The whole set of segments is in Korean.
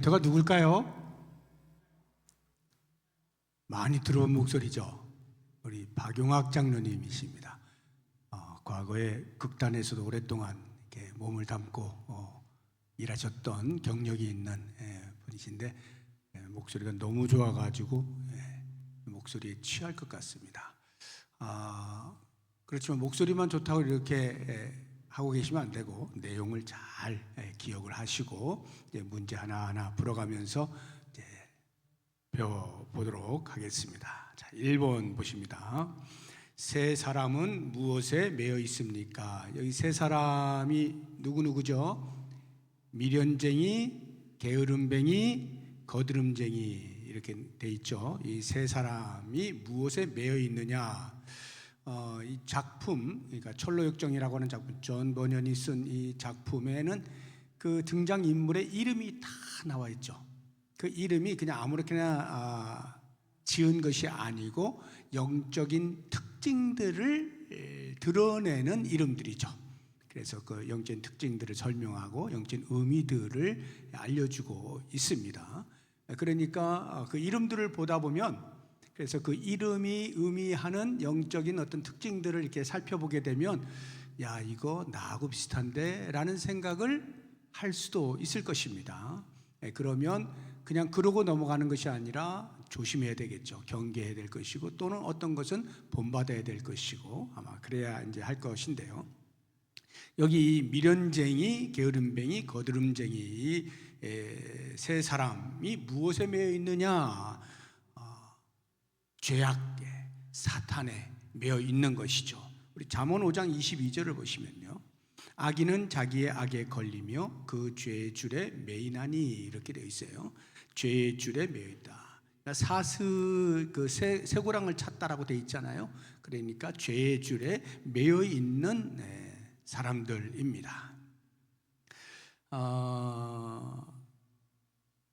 제가 누굴까요? 많이 들어본 목소리죠. 우리 박용학 장로님이십니다. 과거에 극단에서도 오랫동안 이렇게 몸을 담고 일하셨던 경력이 있는 분이신데 목소리가 너무 좋아가지고 목소리에 취할 것 같습니다. 그렇지만 목소리만 좋다고 이렇게 하고 계시면 안 되고 내용을 잘 기억을 하시고 문제 하나하나 풀어가면서 배워보도록 하겠습니다. 자, 1번 보십니다. 세 사람은 무엇에 매여 있습니까? 여기 세 사람이 누구누구죠? 미련쟁이, 게으름뱅이, 거드름쟁이 이렇게 돼 있죠. 이 세 사람이 무엇에 매여 있느냐? 이 작품, 그러니까 철로역정이라고 하는 작품, 존 버년이 쓴 이 작품에는 그 등장 인물의 이름이 다 나와 있죠. 그 이름이 그냥 아무렇게나 지은 것이 아니고 영적인 특징들을 드러내는 이름들이죠. 그래서 그 영적인 특징들을 설명하고 영적인 의미들을 알려주고 있습니다. 그러니까 그 이름들을 보다 보면 그래서 그 이름이 의미하는 영적인 어떤 특징들을 이렇게 살펴보게 되면 야, 이거 나하고 비슷한데 라는 생각을 할 수도 있을 것입니다. 그러면 그냥 그러고 넘어가는 것이 아니라 조심해야 되겠죠. 경계해야 될 것이고 또는 어떤 것은 본받아야 될 것이고 아마 그래야 이제 할 것인데요. 여기 미련쟁이, 게으름뱅이, 거드름쟁이 이 세 사람이 무엇에 매여 있느냐? 죄악에, 사탄에 매여 있는 것이죠. 우리 잠언 5장 22절을 보시면요, 악인은 자기의 악에 걸리며 그 죄의 줄에 매이나니 이렇게 되어 있어요. 죄의 줄에 매여 있다. 사스 그 쇠고랑을 찼다라고 되어 있잖아요. 그러니까 죄의 줄에 매여 있는 사람들입니다.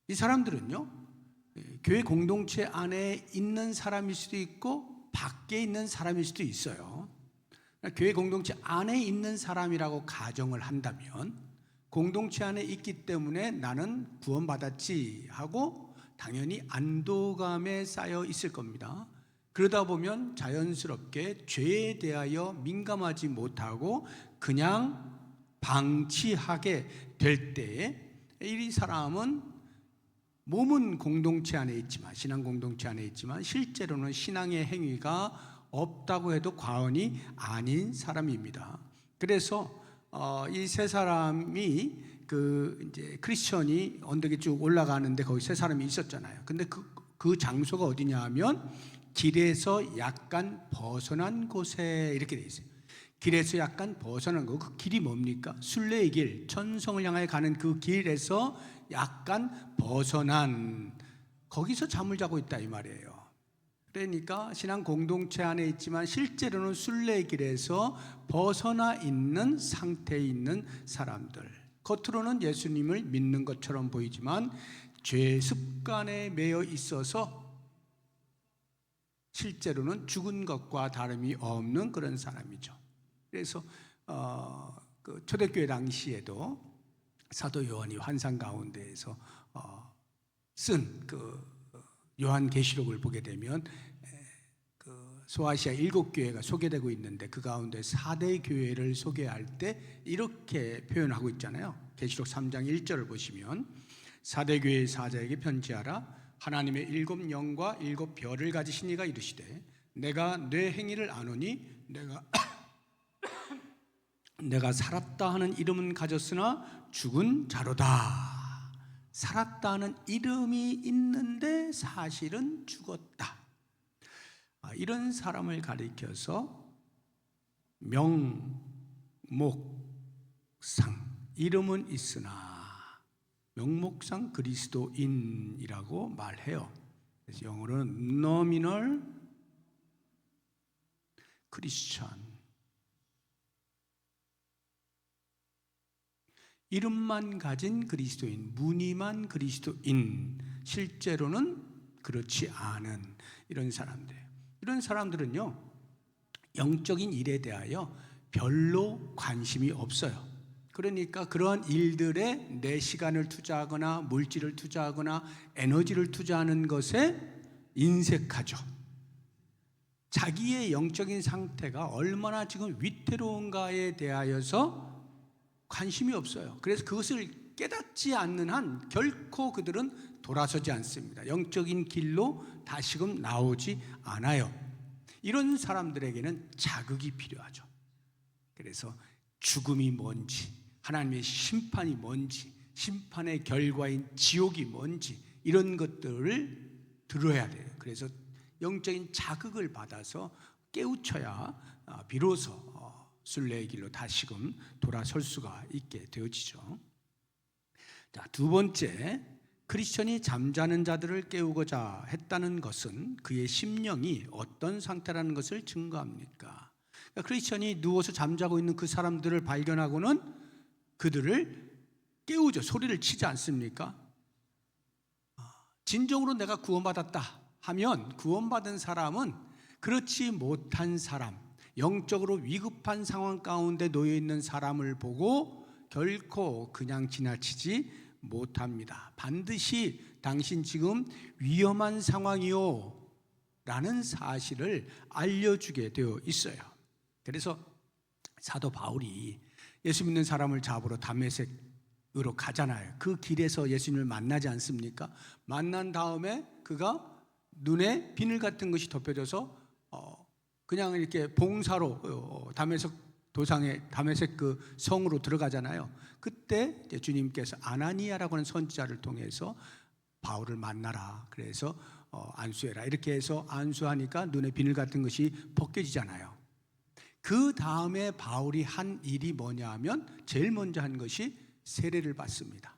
이 사람들은요, 교회 공동체 안에 있는 사람일 수도 있고 밖에 있는 사람일 수도 있어요. 교회 공동체 안에 있는 사람이라고 가정을 한다면 공동체 안에 있기 때문에 나는 구원받았지 하고 당연히 안도감에 쌓여 있을 겁니다. 그러다 보면 자연스럽게 죄에 대하여 민감하지 못하고 그냥 방치하게 될 때에 이 사람은 몸은 공동체 안에 있지만 신앙 공동체 안에 있지만 실제로는 신앙의 행위가 없다고 해도 과언이 아닌 사람입니다. 그래서 이 세 사람이 이제 크리스천이 언덕에 쭉 올라가는데 거기 세 사람이 있었잖아요. 근데 그 장소가 어디냐 하면 길에서 약간 벗어난 곳에 이렇게 돼 있어요. 길에서 약간 벗어난 거, 그 길이 뭡니까? 순례의 길, 천성을 향해 가는 그 길에서 약간 벗어난 거기서 잠을 자고 있다 이 말이에요. 그러니까 신앙 공동체 안에 있지만 실제로는 순례의 길에서 벗어나 있는 상태에 있는 사람들, 겉으로는 예수님을 믿는 것처럼 보이지만 죄 습관에 매여 있어서 실제로는 죽은 것과 다름이 없는 그런 사람이죠. 그래서 그 초대교회 당시에도 사도 요한이 환상 가운데에서 쓴 그 요한계시록을 보게 되면 그 소아시아 7교회가 소개되고 있는데 그 가운데 4대 교회를 소개할 때 이렇게 표현하고 있잖아요. 계시록 3장 1절을 보시면 4대 교회의 사자에게 편지하라. 하나님의 7 영과 7 별을 가지신 이가 이르시되 내가 내 행위를 아노니 내가 살았다 하는 이름은 가졌으나 죽은 자로다. 살았다 하는 이름이 있는데 사실은 죽었다. 이런 사람을 가리켜서 명목상, 이름은 있으나 명목상 그리스도인이라고 말해요. 그래서 영어로는 nominal Christian. 이름만 가진 그리스도인, 무늬만 그리스도인, 실제로는 그렇지 않은 이런 사람들. 이런 사람들은요, 영적인 일에 대하여 별로 관심이 없어요. 그러니까 그러한 일들에 내 시간을 투자하거나 물질을 투자하거나 에너지를 투자하는 것에 인색하죠. 자기의 영적인 상태가 얼마나 지금 위태로운가에 대하여서 관심이 없어요. 그래서 그것을 깨닫지 않는 한 결코 그들은 돌아서지 않습니다. 영적인 길로 다시금 나오지 않아요. 이런 사람들에게는 자극이 필요하죠. 그래서 죽음이 뭔지, 하나님의 심판이 뭔지, 심판의 결과인 지옥이 뭔지 이런 것들을 들어야 돼요. 그래서 영적인 자극을 받아서 깨우쳐야 비로소 순례의 길로 다시금 돌아설 수가 있게 되어지죠. 자, 두 번째, 크리스천이 잠자는 자들을 깨우고자 했다는 것은 그의 심령이 어떤 상태라는 것을 증거합니까? 그러니까 크리스천이 누워서 잠자고 있는 그 사람들을 발견하고는 그들을 깨우죠. 소리를 치지 않습니까? 진정으로 내가 구원받았다 하면 구원받은 사람은 그렇지 못한 사람, 영적으로 위급한 상황 가운데 놓여 있는 사람을 보고 결코 그냥 지나치지 못합니다. 반드시 당신 지금 위험한 상황이요 라는 사실을 알려주게 되어 있어요. 그래서 사도 바울이 예수 믿는 사람을 잡으러 다메섹으로 가잖아요. 그 길에서 예수님을 만나지 않습니까? 만난 다음에 그가 눈에 비늘 같은 것이 덮여져서 그냥 이렇게 봉사로 다메섹 도상에 다메섹 그 성으로 들어가잖아요. 그때 이제 주님께서 아나니아라고 하는 선지자를 통해서 바울을 만나라. 그래서 안수해라. 이렇게 해서 안수하니까 눈에 비늘 같은 것이 벗겨지잖아요. 그 다음에 바울이 한 일이 뭐냐 하면 제일 먼저 한 것이 세례를 받습니다.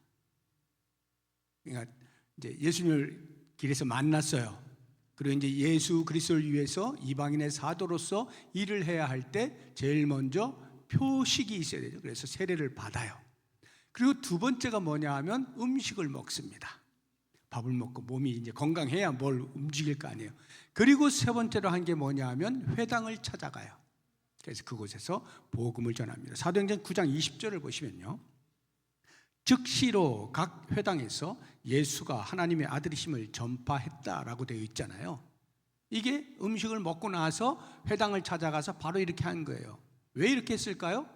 그러니까 이제 예수님을 길에서 만났어요. 그리고 이제 예수 그리스도를 위해서 이방인의 사도로서 일을 해야 할 때 제일 먼저 표식이 있어야 되죠. 그래서 세례를 받아요. 그리고 두 번째가 뭐냐 하면 음식을 먹습니다. 밥을 먹고 몸이 이제 건강해야 뭘 움직일 거 아니에요. 그리고 세 번째로 한 게 뭐냐 하면 회당을 찾아가요. 그래서 그곳에서 복음을 전합니다. 사도행전 9장 20절을 보시면요, 즉시로 각 회당에서 예수가 하나님의 아들이심을 전파했다라고 되어 있잖아요. 이게 음식을 먹고 나서 회당을 찾아가서 바로 이렇게 한 거예요. 왜 이렇게 했을까요?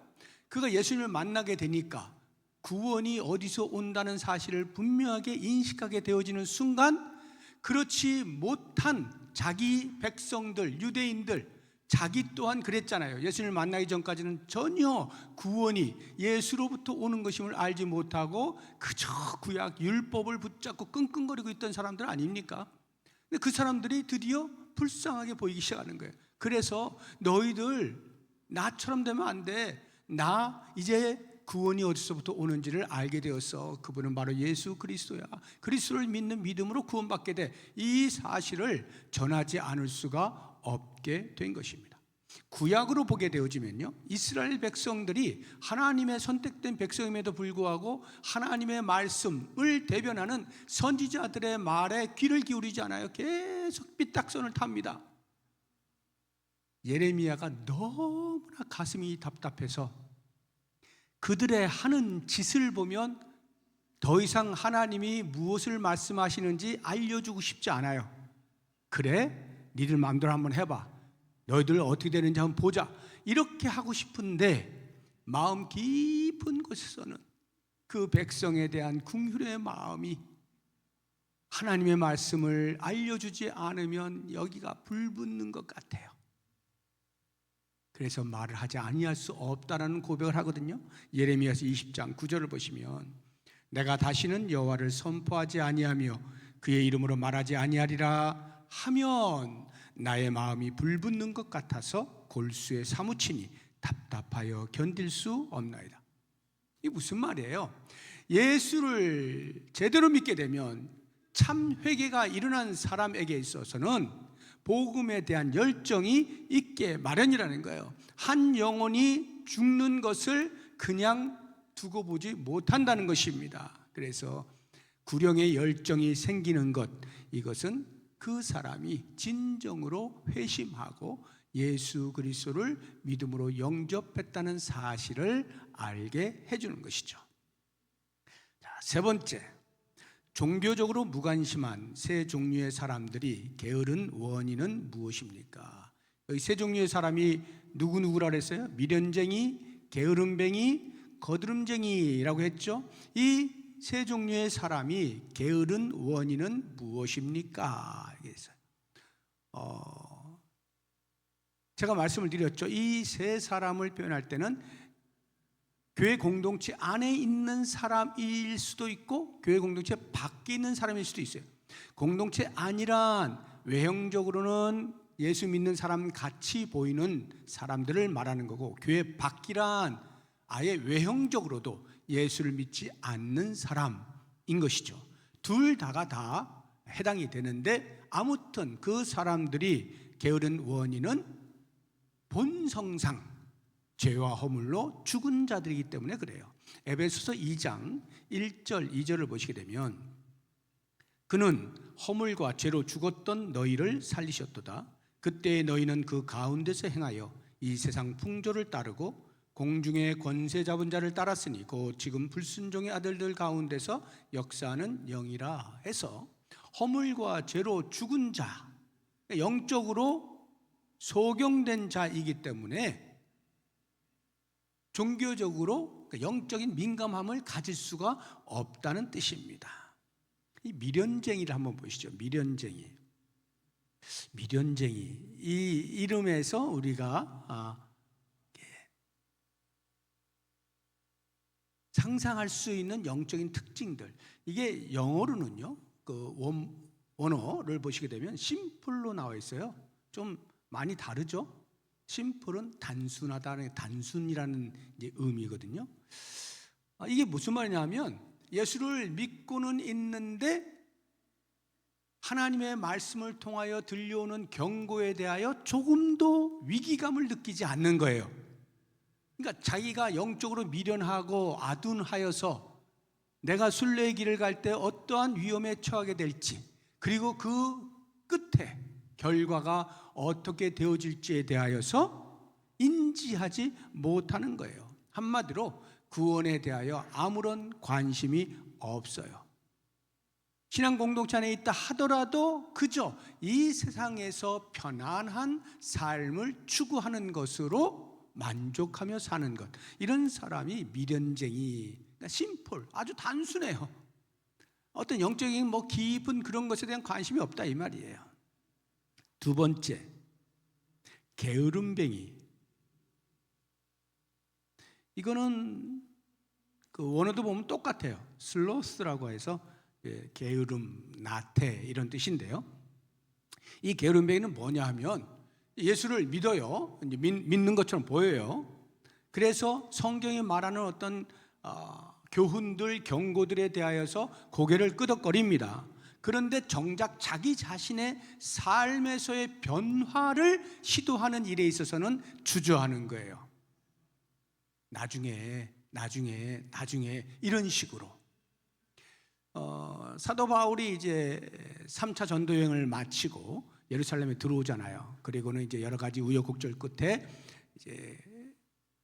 그가 예수님을 만나게 되니까 구원이 어디서 온다는 사실을 분명하게 인식하게 되어지는 순간, 그렇지 못한 자기 백성들, 유대인들, 자기 또한 그랬잖아요. 예수님을 만나기 전까지는 전혀 구원이 예수로부터 오는 것임을 알지 못하고 그저 구약 율법을 붙잡고 끙끙거리고 있던 사람들 아닙니까? 근데 그 사람들이 드디어 불쌍하게 보이기 시작하는 거예요. 그래서 너희들 나처럼 되면 안 돼. 나 이제 구원이 어디서부터 오는지를 알게 되었어. 그분은 바로 예수 그리스도야. 그리스도를 믿는 믿음으로 구원받게 돼. 이 사실을 전하지 않을 수가 없게 된 것입니다. 구약으로 보게 되어지면요, 이스라엘 백성들이 하나님의 선택된 백성임에도 불구하고 하나님의 말씀을 대변하는 선지자들의 말에 귀를 기울이지 않아요. 계속 삐딱선을 탑니다. 예레미야가 너무나 가슴이 답답해서 그들의 하는 짓을 보면 더 이상 하나님이 무엇을 말씀하시는지 알려주고 싶지 않아요. 그래? 니들 마음대로 한번 해봐. 너희들 어떻게 되는지 한번 보자. 이렇게 하고 싶은데 마음 깊은 곳에서는 그 백성에 대한 긍휼의 마음이 하나님의 말씀을 알려주지 않으면 여기가 불붙는 것 같아요. 그래서 말을 하지 아니할 수 없다라는 고백을 하거든요. 예레미야서 20장 9절을 보시면 내가 다시는 여호와를 선포하지 아니하며 그의 이름으로 말하지 아니하리라 하면 나의 마음이 불붙는 것 같아서 골수에 사무치니 답답하여 견딜 수 없나이다. 이게 무슨 말이에요? 예수를 제대로 믿게 되면 참 회개가 일어난 사람에게 있어서는 복음에 대한 열정이 있게 마련이라는 거예요. 한 영혼이 죽는 것을 그냥 두고 보지 못한다는 것입니다. 그래서 구령의 열정이 생기는 것, 이것은 그 사람이 진정으로 회심하고 예수 그리스도를 믿음으로 영접했다는 사실을 알게 해주는 것이죠. 자, 세 번째, 종교적으로 무관심한 세 종류의 사람들이 게으른 원인은 무엇입니까? 여기 세 종류의 사람이 누구누구라 그랬어요? 미련쟁이, 게으름뱅이, 거드름쟁이라고 했죠. 이 세 종류의 사람이 게으른 원인은 무엇입니까? 제가 말씀을 드렸죠. 이 세 사람을 표현할 때는 교회 공동체 안에 있는 사람일 수도 있고 교회 공동체 밖에 있는 사람일 수도 있어요. 공동체 안이란 외형적으로는 예수 믿는 사람 같이 보이는 사람들을 말하는 거고, 교회 밖이란 아예 외형적으로도 예수를 믿지 않는 사람인 것이죠. 둘 다가 다 해당이 되는데, 아무튼 그 사람들이 게으른 원인은 본성상 죄와 허물로 죽은 자들이기 때문에 그래요. 에베소서 2장 1절 2절을 보시게 되면, 그는 허물과 죄로 죽었던 너희를 살리셨도다. 그때 너희는 그 가운데서 행하여 이 세상 풍조를 따르고 공중의 권세 잡은 자를 따랐으니 곧 지금 불순종의 아들들 가운데서 역사하는 영이라 해서, 허물과 죄로 죽은 자, 영적으로 소경된 자이기 때문에 종교적으로 영적인 민감함을 가질 수가 없다는 뜻입니다. 이 미련쟁이를 한번 보시죠. 미련쟁이. 이 이름에서 우리가 상상할 수 있는 영적인 특징들, 이게 영어로는요, 그 원어를 보시게 되면 심플로 나와 있어요. 좀 많이 다르죠? 심플은 단순하다는, 단순이라는 의미거든요. 이게 무슨 말이냐면, 예수를 믿고는 있는데 하나님의 말씀을 통하여 들려오는 경고에 대하여 조금도 위기감을 느끼지 않는 거예요. 그러니까 자기가 영적으로 미련하고 아둔하여서 내가 순례의 길을 갈 때 어떠한 위험에 처하게 될지, 그리고 그 끝에 결과가 어떻게 되어질지에 대하여서 인지하지 못하는 거예요. 한마디로 구원에 대하여 아무런 관심이 없어요. 신앙 공동체 안에 있다 하더라도 그저 이 세상에서 편안한 삶을 추구하는 것으로 만족하며 사는 것, 이런 사람이 미련쟁이, 그러니까 심플, 아주 단순해요. 어떤 영적인 깊은 그런 것에 대한 관심이 없다 이 말이에요. 두 번째, 게으름뱅이. 이거는 그 원어도 보면 똑같아요. 슬로스라고 해서 게으름, 나태 이런 뜻인데요. 이 게으름뱅이는 뭐냐 하면, 예수를 믿어요. 이제 믿는 것처럼 보여요. 그래서 성경이 말하는 어떤 교훈들, 경고들에 대하여서 고개를 끄덕거립니다. 그런데 정작 자기 자신의 삶에서의 변화를 시도하는 일에 있어서는 주저하는 거예요. 나중에 이런 식으로. 사도 바울이 이제 3차 전도 여행을 마치고 예루살렘에 들어오잖아요. 그리고는 이제 여러 가지 우여곡절 끝에 이제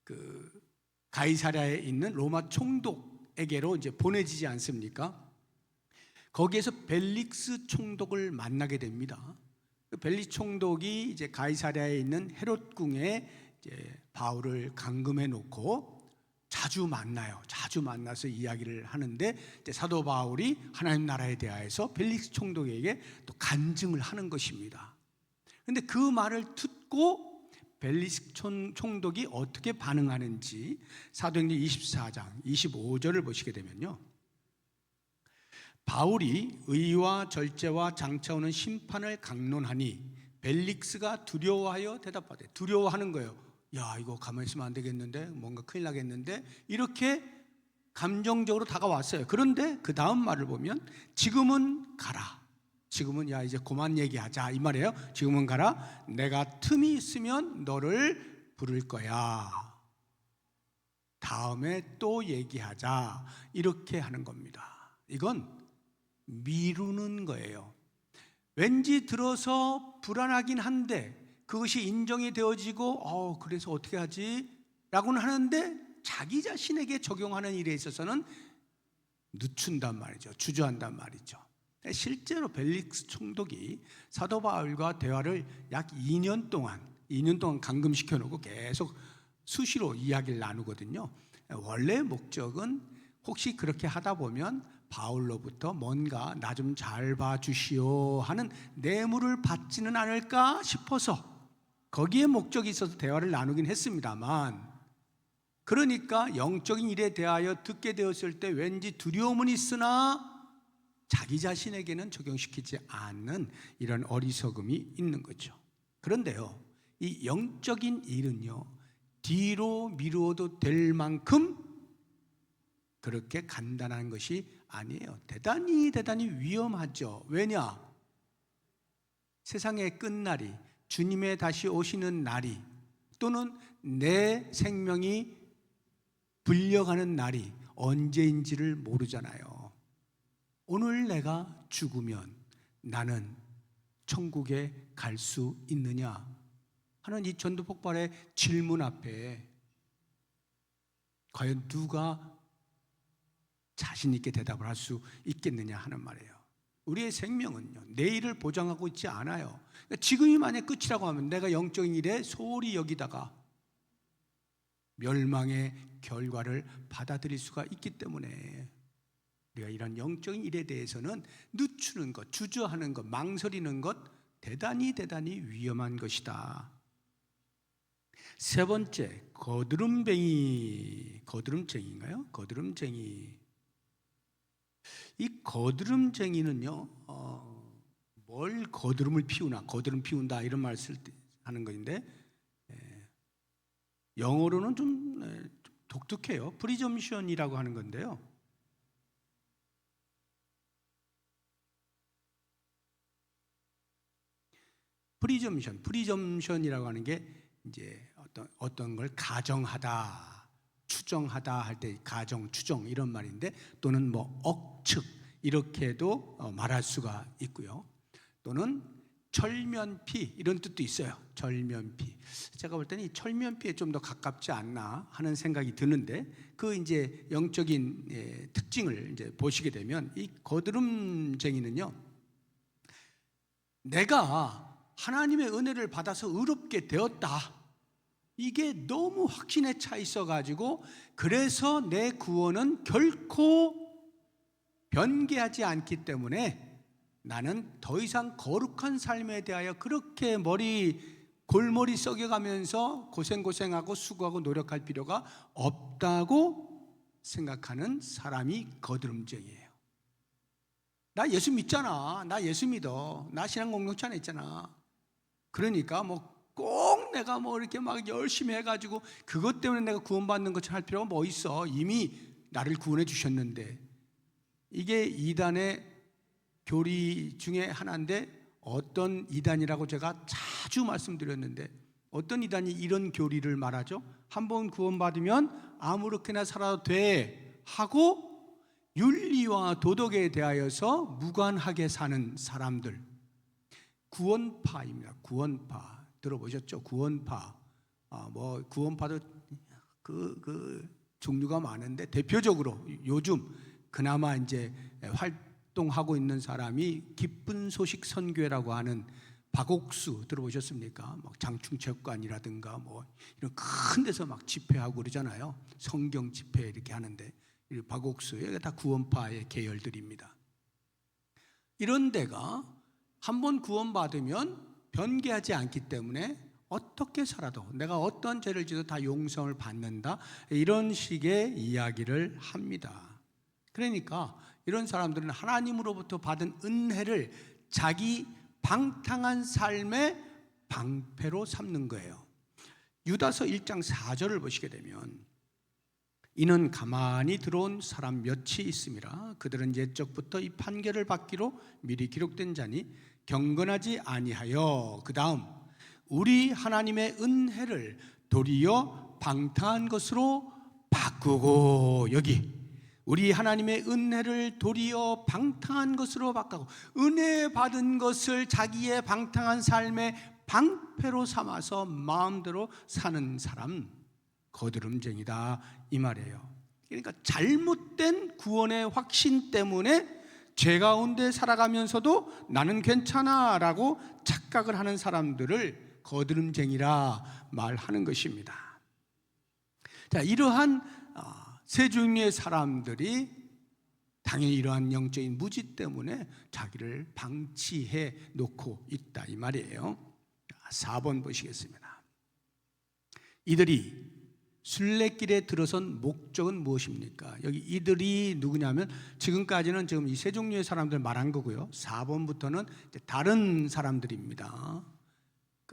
그 가이사랴에 있는 로마 총독에게로 이제 보내지지 않습니까? 거기에서 벨릭스 총독을 만나게 됩니다. 그 벨릭스 총독이 이제 가이사랴에 있는 헤롯 궁에 이제 바울을 감금해 놓고 자주 만나요. 자주 만나서 이야기를 하는데, 이제 사도 바울이 하나님 나라에 대하여서 벨릭스 총독에게 또 간증을 하는 것입니다. 그런데 그 말을 듣고 벨릭스 총독이 어떻게 반응하는지 사도행전 24장 25절을 보시게 되면요, 바울이 의와 절제와 장차 오는 심판을 강론하니 벨릭스가 두려워하여 대답하되, 두려워하는 거예요. 야, 이거 가만히 있으면 안 되겠는데, 뭔가 큰일 나겠는데, 이렇게 감정적으로 다가왔어요. 그런데 그 다음 말을 보면, 지금은 가라. 지금은 야, 이제 그만 얘기하자 이 말이에요. 지금은 가라. 내가 틈이 있으면 너를 부를 거야. 다음에 또 얘기하자. 이렇게 하는 겁니다. 이건 미루는 거예요. 왠지 들어서 불안하긴 한데 그것이 인정이 되어지고 그래서 어떻게 하지? 라고는 하는데 자기 자신에게 적용하는 일에 있어서는 늦춘단 말이죠. 주저한단 말이죠. 실제로 벨릭스 총독이 사도 바울과 대화를 약 2년 동안 감금시켜 놓고 계속 수시로 이야기를 나누거든요. 원래 목적은 혹시 그렇게 하다 보면 바울로부터 뭔가 나 좀 잘 봐주시오 하는 뇌물을 받지는 않을까 싶어서 거기에 목적이 있어서 대화를 나누긴 했습니다만, 그러니까 영적인 일에 대하여 듣게 되었을 때 왠지 두려움은 있으나 자기 자신에게는 적용시키지 않는 이런 어리석음이 있는 거죠. 그런데요, 이 영적인 일은요, 뒤로 미루어도 될 만큼 그렇게 간단한 것이 아니에요. 대단히 위험하죠. 왜냐? 세상의 끝날이, 주님의 다시 오시는 날이, 또는 내 생명이 불려가는 날이 언제인지를 모르잖아요. 오늘 내가 죽으면 나는 천국에 갈 수 있느냐 하는 이 전도 폭발의 질문 앞에 과연 누가 자신 있게 대답을 할 수 있겠느냐 하는 말이에요. 우리의 생명은요, 내일을 보장하고 있지 않아요. 그러니까 지금이 만약 끝이라고 하면 내가 영적인 일에 소홀히 여기다가 멸망의 결과를 받아들일 수가 있기 때문에 우리가 이런 영적인 일에 대해서는 늦추는 것, 주저하는 것, 망설이는 것 대단히 위험한 것이다. 세 번째, 거드름쟁이인가요? 거드름쟁이. 이 거드름쟁이는요, 뭘 거드름을 피우나, 거드름 피운다 이런 말을 하는 것인데, 영어로는 좀 독특해요. 프리점션이라고 하는 건데요. 프리점션이라고 하는 게 이제 어떤 걸 가정하다, 추정하다 할 때 가정, 추정 이런 말인데, 또는 뭐 억측 이렇게도 말할 수가 있고요. 또는 철면피 이런 뜻도 있어요. 철면피. 제가 볼 때는 이 철면피에 좀 더 가깝지 않나 하는 생각이 드는데, 그 이제 영적인 특징을 이제 보시게 되면 이 거드름쟁이는요, 내가 하나님의 은혜를 받아서 의롭게 되었다, 이게 너무 확신에 차 있어가지고, 그래서 내 구원은 결코 변개하지 않기 때문에 나는 더 이상 거룩한 삶에 대하여 그렇게 골머리 썩여가면서 고생하고 수고하고 노력할 필요가 없다고 생각하는 사람이 거드름쟁이에요. 나 예수 믿잖아, 나 예수 믿어, 나 신앙 공동체 안에 있잖아. 그러니까 꼭 내가 이렇게 막 열심히 해가지고 그것 때문에 내가 구원받는 것처럼 할 필요가 뭐 있어. 이미 나를 구원해 주셨는데. 이게 이단의 교리 중에 하나인데, 어떤 이단이라고 제가 자주 말씀드렸는데, 어떤 이단이 이런 교리를 말하죠? 한번 구원받으면 아무렇게나 살아도 돼 하고 윤리와 도덕에 대하여서 무관하게 사는 사람들, 구원파입니다. 구원파 들어보셨죠? 구원파. 구원파도 그 종류가 많은데, 대표적으로 요즘 그나마 이제 활동하고 있는 사람이 기쁜 소식 선교회라고 하는 박옥수 들어보셨습니까? 장충체육관이라든가 이런 큰 데서 막 집회하고 그러잖아요. 성경 집회 이렇게 하는데, 이 박옥수, 이게 다 구원파의 계열들입니다. 이런 데가 한번 구원받으면 변개하지 않기 때문에 어떻게 살아도, 내가 어떤 죄를 지어도 다 용서를 받는다, 이런 식의 이야기를 합니다. 그러니까 이런 사람들은 하나님으로부터 받은 은혜를 자기 방탕한 삶의 방패로 삼는 거예요. 유다서 1장 4절을 보시게 되면, 이는 가만히 들어온 사람 몇이 있음이라. 그들은 옛적부터 이 판결을 받기로 미리 기록된 자니 경건하지 아니하여, 그 다음 우리 하나님의 은혜를 도리어 방탕한 것으로 바꾸고, 여기 우리 하나님의 은혜를 도리어 방탕한 것으로 바꾸고, 은혜 받은 것을 자기의 방탕한 삶의 방패로 삼아서 마음대로 사는 사람, 거드름쟁이다 이 말이에요. 그러니까 잘못된 구원의 확신 때문에 죄 가운데 살아가면서도 나는 괜찮아 라고 착각을 하는 사람들을 거드름쟁이라 말하는 것입니다. 자, 이러한 세 종류의 사람들이 당연히 이러한 영적인 무지 때문에 자기를 방치해 놓고 있다 이 말이에요. 4번 보시겠습니다. 이들이 순례길에 들어선 목적은 무엇입니까? 여기 이들이 누구냐면 지금까지는 지금 이 세 종류의 사람들 말한 거고요. 4번부터는 다른 사람들입니다.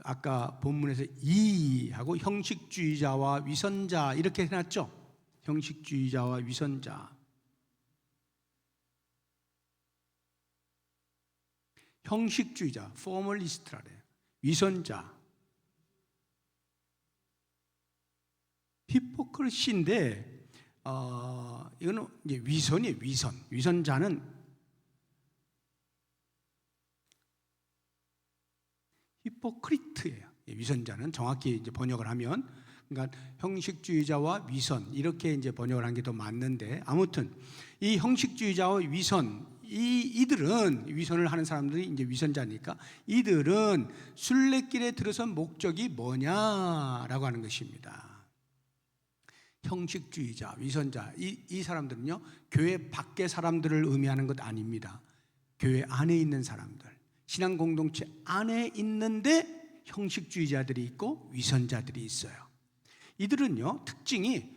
아까 본문에서 이하고 형식주의자와 위선자 이렇게 해놨죠. 형식주의자와 위선자. 형식주의자, 포멀리스트라래요. 위선자, 히포크리시인데 이거는 이제 위선이에요. 위선자는 히포크리트예요. 위선자는 정확히 이제 번역을 하면, 그러니까 형식주의자와 위선 이렇게 이제 번역을 한 게 더 맞는데, 아무튼 이 형식주의자와 위선, 이들은 위선을 하는 사람들이 이제 위선자니까 이들은 순례길에 들어선 목적이 뭐냐라고 하는 것입니다. 형식주의자, 위선자, 이 사람들은요 교회 밖의 사람들을 의미하는 것 아닙니다. 교회 안에 있는 사람들, 신앙 공동체 안에 있는데 형식주의자들이 있고 위선자들이 있어요. 이들은요 특징이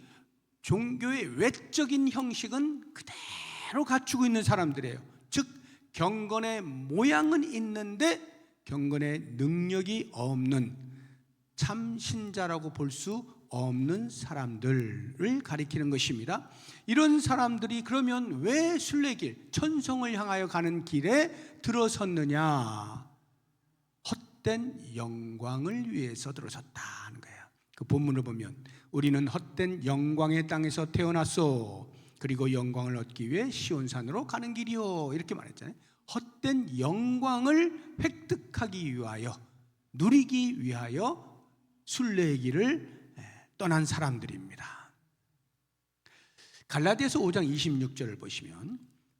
종교의 외적인 형식은 그대로 갖추고 있는 사람들이에요. 즉 경건의 모양은 있는데 경건의 능력이 없는, 참 신자라고 볼 수 없는 사람들을 가리키는 것입니다. 이런 사람들이 그러면 왜 순례길, 천성을 향하여 가는 길에 들어섰느냐? 헛된 영광을 위해서 들어섰다는 거예요. 그 본문을 보면 우리는 헛된 영광의 땅에서 태어났소. 그리고 영광을 얻기 위해 시온산으로 가는 길이요. 이렇게 말했잖아요. 헛된 영광을 획득하기 위하여, 누리기 위하여 순례길을 떠난 사람들입니다. 갈라디아서 5장 26절을 보시면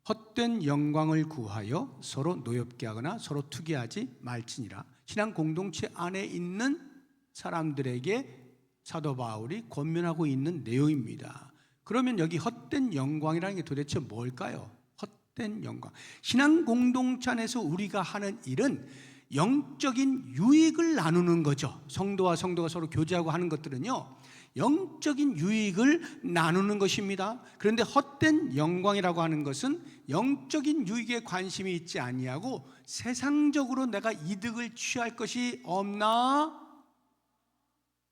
헛된 영광을 구하여 서로 노엽게 하거나 서로 투기하지 말지니라. 신앙 공동체 안에 있는 사람들에게 사도 바울이 권면하고 있는 내용입니다. 그러면 여기 헛된 영광이라는 게 도대체 뭘까요? 헛된 영광. 신앙 공동체 안에서 우리가 하는 일은 영적인 유익을 나누는 거죠. 성도와 성도가 서로 교제하고 하는 것들은요 영적인 유익을 나누는 것입니다. 그런데 헛된 영광이라고 하는 것은 영적인 유익에 관심이 있지 아니하고 세상적으로 내가 이득을 취할 것이 없나,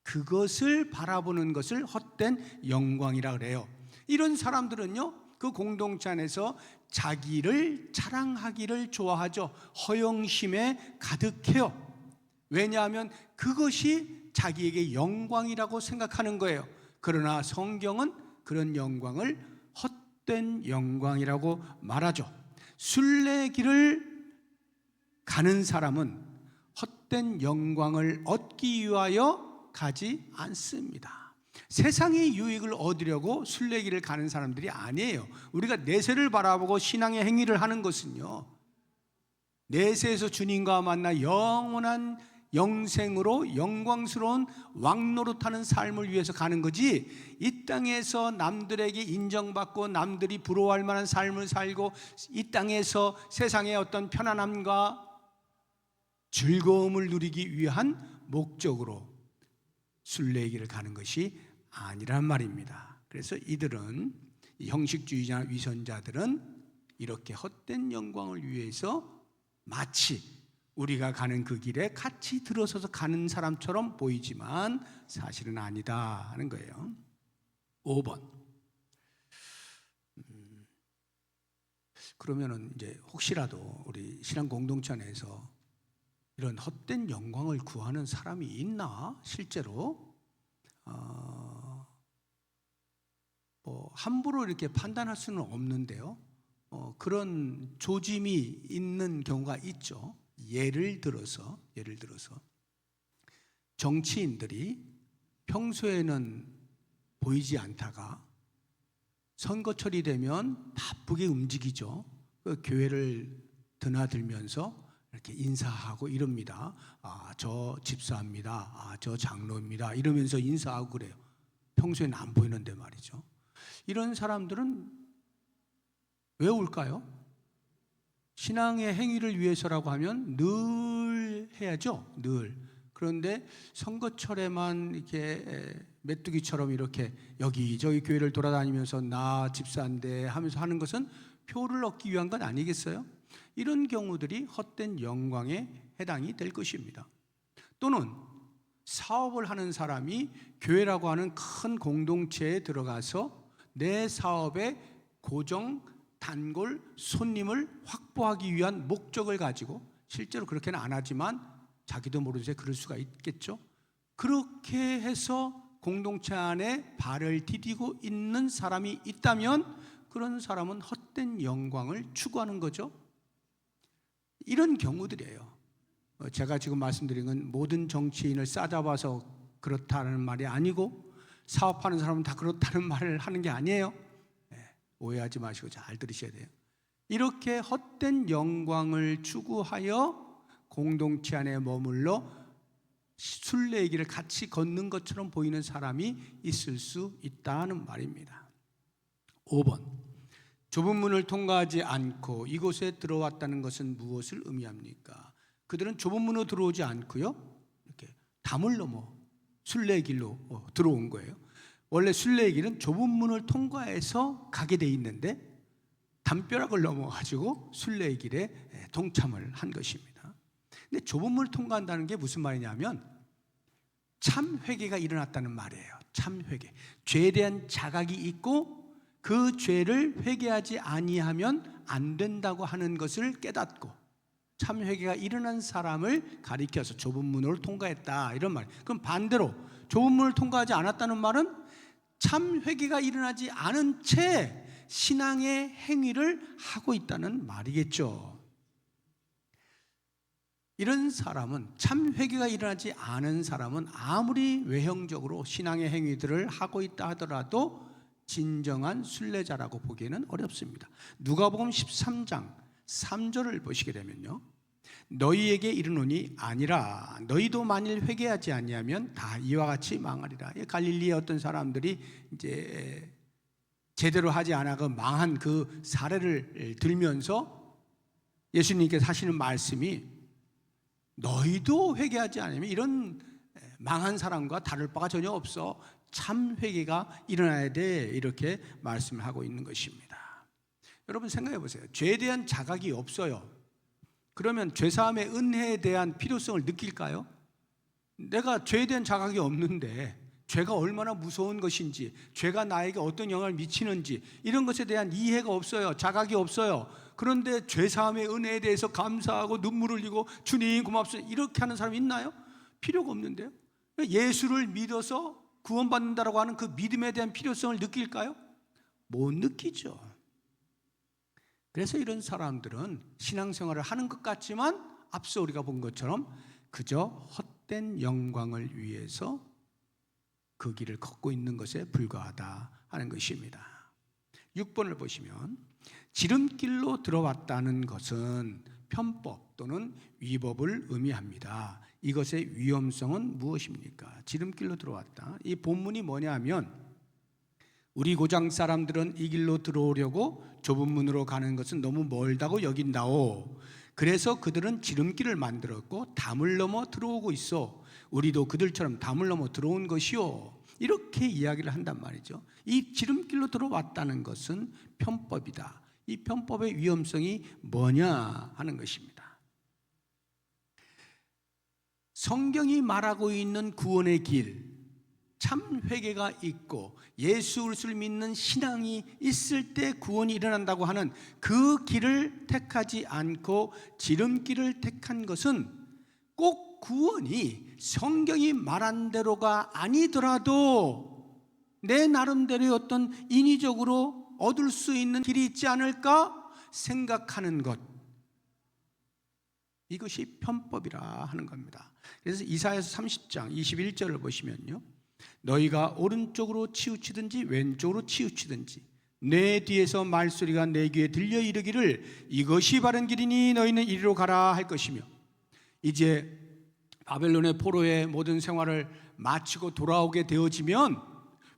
그것을 바라보는 것을 헛된 영광이라 그래요. 이런 사람들은요 그 공동체 안에서 자기를 자랑하기를 좋아하죠. 허영심에 가득해요. 왜냐하면 그것이 자기에게 영광이라고 생각하는 거예요. 그러나 성경은 그런 영광을 헛된 영광이라고 말하죠. 순례길을 가는 사람은 헛된 영광을 얻기 위하여 가지 않습니다. 세상의 유익을 얻으려고 순례길을 가는 사람들이 아니에요. 우리가 내세를 바라보고 신앙의 행위를 하는 것은요 내세에서 주님과 만나 영원한 영생으로 영광스러운 왕노릇하는 삶을 위해서 가는 거지, 이 땅에서 남들에게 인정받고 남들이 부러워할 만한 삶을 살고 이 땅에서 세상의 어떤 편안함과 즐거움을 누리기 위한 목적으로 순례길을 가는 것이 아니란 말입니다. 그래서 이들은, 형식주의자 위선자들은 이렇게 헛된 영광을 위해서 마치 우리가 가는 그 길에 같이 들어서서 가는 사람처럼 보이지만 사실은 아니다 하는 거예요. 5번. 그러면은 이제 혹시라도 우리 신앙 공동체 안에서 이런 헛된 영광을 구하는 사람이 있나? 실제로 뭐 함부로 이렇게 판단할 수는 없는데요. 그런 조짐이 있는 경우가 있죠. 예를 들어서 정치인들이 평소에는 보이지 않다가 선거철이 되면 바쁘게 움직이죠. 그 교회를 드나들면서 이렇게 인사하고 이럽니다. 저 집사입니다. 저 장로입니다. 이러면서 인사하고 그래요. 평소에는 안 보이는데 말이죠. 이런 사람들은 왜 올까요? 신앙의 행위를 위해서라고 하면 늘 해야죠. 늘. 그런데 선거철에만 이렇게 메뚜기처럼 이렇게 여기저기 교회를 돌아다니면서 나 집사인데 하면서 하는 것은 표를 얻기 위한 건 아니겠어요? 이런 경우들이 헛된 영광에 해당이 될 것입니다. 또는 사업을 하는 사람이 교회라고 하는 큰 공동체에 들어가서 내 사업의 고정 단골 손님을 확보하기 위한 목적을 가지고, 실제로 그렇게는 안 하지만 자기도 모르는 새에 그럴 수가 있겠죠. 그렇게 해서 공동체 안에 발을 디디고 있는 사람이 있다면 그런 사람은 헛된 영광을 추구하는 거죠. 이런 경우들이에요. 제가 지금 말씀드린 건 모든 정치인을 싸잡아서 그렇다는 말이 아니고 사업하는 사람은 다 그렇다는 말을 하는 게 아니에요. 오해하지 마시고 잘 들으셔야 돼요. 이렇게 헛된 영광을 추구하여 공동체 안에 머물러 순례길을 같이 걷는 것처럼 보이는 사람이 있을 수 있다는 말입니다. 5번, 좁은 문을 통과하지 않고 이곳에 들어왔다는 것은 무엇을 의미합니까? 그들은 좁은 문으로 들어오지 않고요, 이렇게 담을 넘어 순례길로 들어온 거예요. 원래 순례길은 좁은 문을 통과해서 가게 돼 있는데 담벼락을 넘어가지고 순례길에 동참을 한 것입니다. 근데 좁은 문을 통과한다는 게 무슨 말이냐면 참 회개가 일어났다는 말이에요. 참 회개. 죄에 대한 자각이 있고 그 죄를 회개하지 아니하면 안 된다고 하는 것을 깨닫고 참 회개가 일어난 사람을 가리켜서 좁은 문을 통과했다, 이런 말. 그럼 반대로 좁은 문을 통과하지 않았다는 말은 참 회개가 일어나지 않은 채 신앙의 행위를 하고 있다는 말이겠죠. 이런 사람은, 참 회개가 일어나지 않은 사람은 아무리 외형적으로 신앙의 행위들을 하고 있다 하더라도 진정한 순례자라고 보기에는 어렵습니다. 누가복음 13장 3절을 보시게 되면요, 너희에게 이르노니 아니라 너희도 만일 회개하지 아니하면 다 이와 같이 망하리라. 갈릴리의 어떤 사람들이 이제 제대로 하지 않아서 망한 그 사례를 들면서 예수님께서 하시는 말씀이 너희도 회개하지 않으면 이런 망한 사람과 다를 바가 전혀 없어. 참 회개가 일어나야 돼. 이렇게 말씀을 하고 있는 것입니다. 여러분 생각해 보세요. 죄에 대한 자각이 없어요. 그러면 죄사함의 은혜에 대한 필요성을 느낄까요? 내가 죄에 대한 자각이 없는데 죄가 얼마나 무서운 것인지, 죄가 나에게 어떤 영향을 미치는지 이런 것에 대한 이해가 없어요. 자각이 없어요. 그런데 죄사함의 은혜에 대해서 감사하고 눈물을 흘리고 주님 고맙습니다 이렇게 하는 사람이 있나요? 필요가 없는데요. 예수를 믿어서 구원받는다라고 하는 그 믿음에 대한 필요성을 느낄까요? 못 느끼죠. 그래서 이런 사람들은 신앙생활을 하는 것 같지만 앞서 우리가 본 것처럼 그저 헛된 영광을 위해서 그 길을 걷고 있는 것에 불과하다 하는 것입니다. 6번을 보시면 지름길로 들어왔다는 것은 편법 또는 위법을 의미합니다. 이것의 위험성은 무엇입니까? 지름길로 들어왔다. 이 본문이 뭐냐면 우리 고장 사람들은 이 길로 들어오려고 좁은 문으로 가는 것은 너무 멀다고 여긴다오. 그래서 그들은 지름길을 만들었고 담을 넘어 들어오고 있어. 우리도 그들처럼 담을 넘어 들어온 것이요. 이렇게 이야기를 한단 말이죠. 이 지름길로 들어왔다는 것은 편법이다. 이 편법의 위험성이 뭐냐 하는 것입니다. 성경이 말하고 있는 구원의 길, 참 회개가 있고 예수 그리스도를 믿는 신앙이 있을 때 구원이 일어난다고 하는 그 길을 택하지 않고 지름길을 택한 것은 꼭 구원이 성경이 말한 대로가 아니더라도 내 나름대로의 어떤 인위적으로 얻을 수 있는 길이 있지 않을까 생각하는 것, 이것이 편법이라 하는 겁니다. 그래서 이사야서 30장 21절을 보시면요, 너희가 오른쪽으로 치우치든지 왼쪽으로 치우치든지 내 뒤에서 말소리가 내 귀에 들려 이르기를 이것이 바른 길이니 너희는 이리로 가라 할 것이며, 이제 바벨론의 포로의 모든 생활을 마치고 돌아오게 되어지면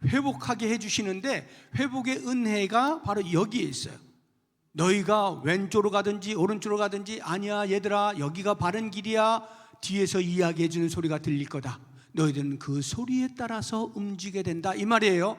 회복하게 해주시는데, 회복의 은혜가 바로 여기에 있어요. 너희가 왼쪽으로 가든지 오른쪽으로 가든지, 아니야 얘들아 여기가 바른 길이야, 뒤에서 이야기해 주는 소리가 들릴 거다. 너희들은 그 소리에 따라서 움직이게 된다, 이 말이에요.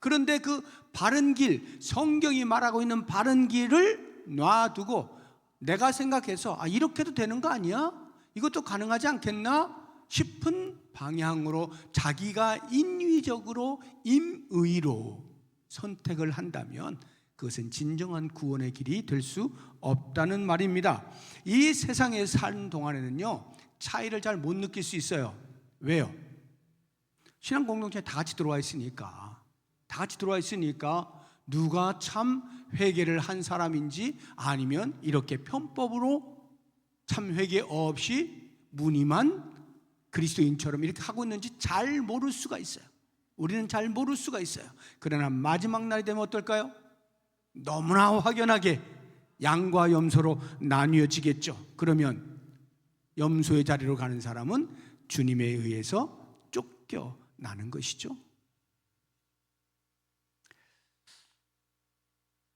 그런데 그 바른 길, 성경이 말하고 있는 바른 길을 놔두고 내가 생각해서 이렇게도 되는 거 아니야? 이것도 가능하지 않겠나? 싶은 방향으로 자기가 인위적으로 임의로 선택을 한다면 그것은 진정한 구원의 길이 될 수 없다는 말입니다. 이 세상에 사는 동안에는요, 차이를 잘 못 느낄 수 있어요. 왜요? 신앙 공동체에 다 같이 들어와 있으니까. 다 같이 들어와 있으니까 누가 참 회개를 한 사람인지, 아니면 이렇게 편법으로 참 회개 없이 무늬만 그리스도인처럼 이렇게 하고 있는지 잘 모를 수가 있어요. 우리는 잘 모를 수가 있어요. 그러나 마지막 날이 되면 어떨까요? 너무나 확연하게 양과 염소로 나뉘어지겠죠. 그러면 염소의 자리로 가는 사람은 주님에 의해서 쫓겨나는 것이죠.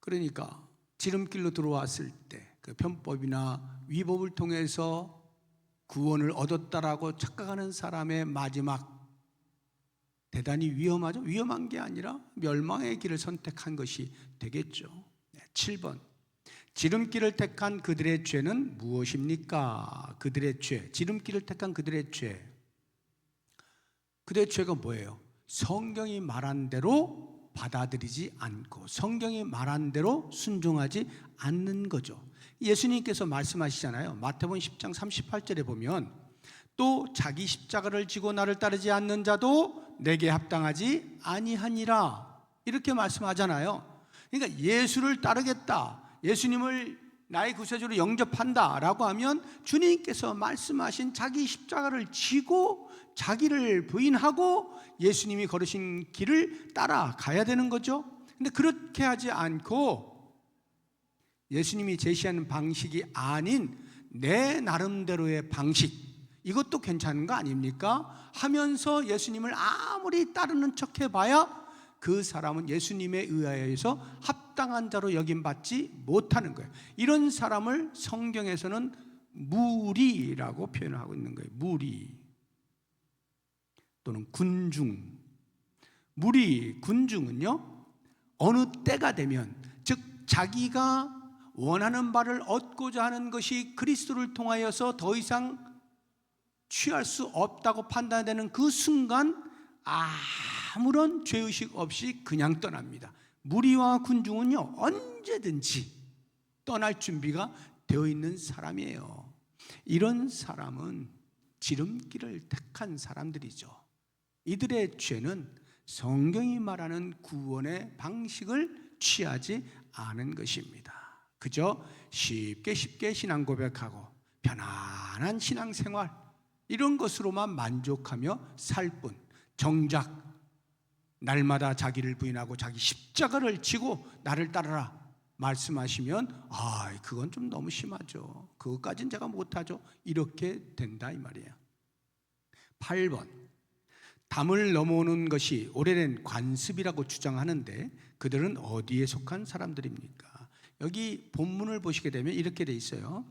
그러니까 지름길로 들어왔을 때 그 편법이나 위법을 통해서 구원을 얻었다라고 착각하는 사람의 마지막, 대단히 위험하죠. 위험한 게 아니라 멸망의 길을 선택한 것이 되겠죠. 7번, 지름길을 택한 그들의 죄는 무엇입니까? 그들의 죄, 지름길을 택한 그들의 죄. 그들의 죄가 뭐예요? 성경이 말한 대로 받아들이지 않고 성경이 말한 대로 순종하지 않는 거죠. 예수님께서 말씀하시잖아요. 마태복음 10장 38절에 보면, 또 자기 십자가를 지고 나를 따르지 않는 자도 내게 합당하지 아니하니라, 이렇게 말씀하잖아요. 그러니까 예수를 따르겠다, 예수님을 나의 구세주로 영접한다 라고 하면 주님께서 말씀하신 자기 십자가를 지고 자기를 부인하고 예수님이 걸으신 길을 따라가야 되는 거죠. 근데 그렇게 하지 않고 예수님이 제시하는 방식이 아닌 내 나름대로의 방식, 이것도 괜찮은 거 아닙니까? 하면서 예수님을 아무리 따르는 척 해봐야 그 사람은 예수님에 의하여서 합당한 자로 여김받지 못하는 거예요. 이런 사람을 성경에서는 무리라고 표현하고 있는 거예요. 무리 또는 군중. 무리, 군중은요, 어느 때가 되면, 즉 자기가 원하는 바를 얻고자 하는 것이 그리스도를 통하여서 더 이상 취할 수 없다고 판단되는 그 순간 아무런 죄의식 없이 그냥 떠납니다. 무리와 군중은요, 언제든지 떠날 준비가 되어 있는 사람이에요. 이런 사람은 지름길을 택한 사람들이죠. 이들의 죄는 성경이 말하는 구원의 방식을 취하지 않은 것입니다. 그저 쉽게 신앙 고백하고 편안한 신앙생활, 이런 것으로만 만족하며 살 뿐, 정작 날마다 자기를 부인하고 자기 십자가를 지고 나를 따르라 말씀하시면 그건 좀 너무 심하죠. 그것까지는 제가 못하죠. 이렇게 된다 이 말이에요. 8번, 담을 넘어오는 것이 오래된 관습이라고 주장하는데 그들은 어디에 속한 사람들입니까? 여기 본문을 보시게 되면 이렇게 돼 있어요.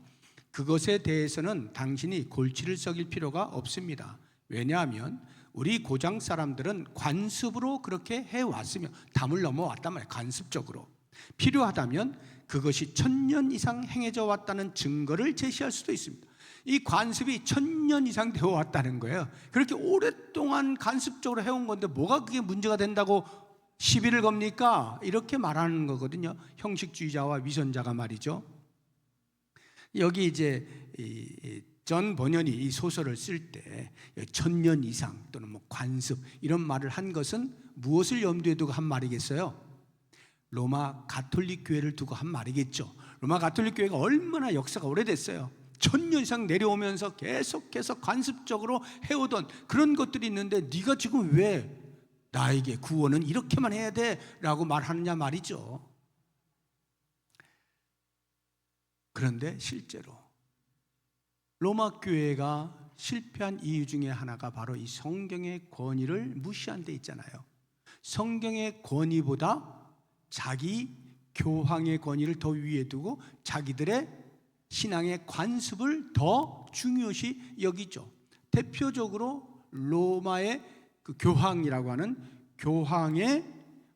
그것에 대해서는 당신이 골치를 썩일 필요가 없습니다. 왜냐하면 우리 고장 사람들은 관습으로 그렇게 해왔으며, 담을 넘어왔단 말이에요. 관습적으로 필요하다면 그것이 1000년 이상 행해져 왔다는 증거를 제시할 수도 있습니다. 이 관습이 1000년 이상 되어 왔다는 거예요. 그렇게 오랫동안 관습적으로 해온 건데 뭐가 그게 문제가 된다고 시비를 겁니까? 이렇게 말하는 거거든요. 형식주의자와 위선자가 말이죠. 여기 이제 존 버년이 이 소설을 쓸 때 1000년 이상 또는 뭐 관습 이런 말을 한 것은 무엇을 염두에 두고 한 말이겠어요? 로마 가톨릭 교회를 두고 한 말이겠죠. 로마 가톨릭 교회가 얼마나 역사가 오래됐어요. 천년 이상 내려오면서 계속해서 관습적으로 해오던 그런 것들이 있는데 네가 지금 왜 나에게 구원은 이렇게만 해야 돼? 라고 말하느냐 말이죠. 그런데 실제로 로마 교회가 실패한 이유 중에 하나가 바로 이 성경의 권위를 무시한 데 있잖아요. 성경의 권위보다 자기 교황의 권위를 더 위에 두고 자기들의 신앙의 관습을 더 중요시 여기죠. 대표적으로 로마의 그 교황이라고 하는 교황의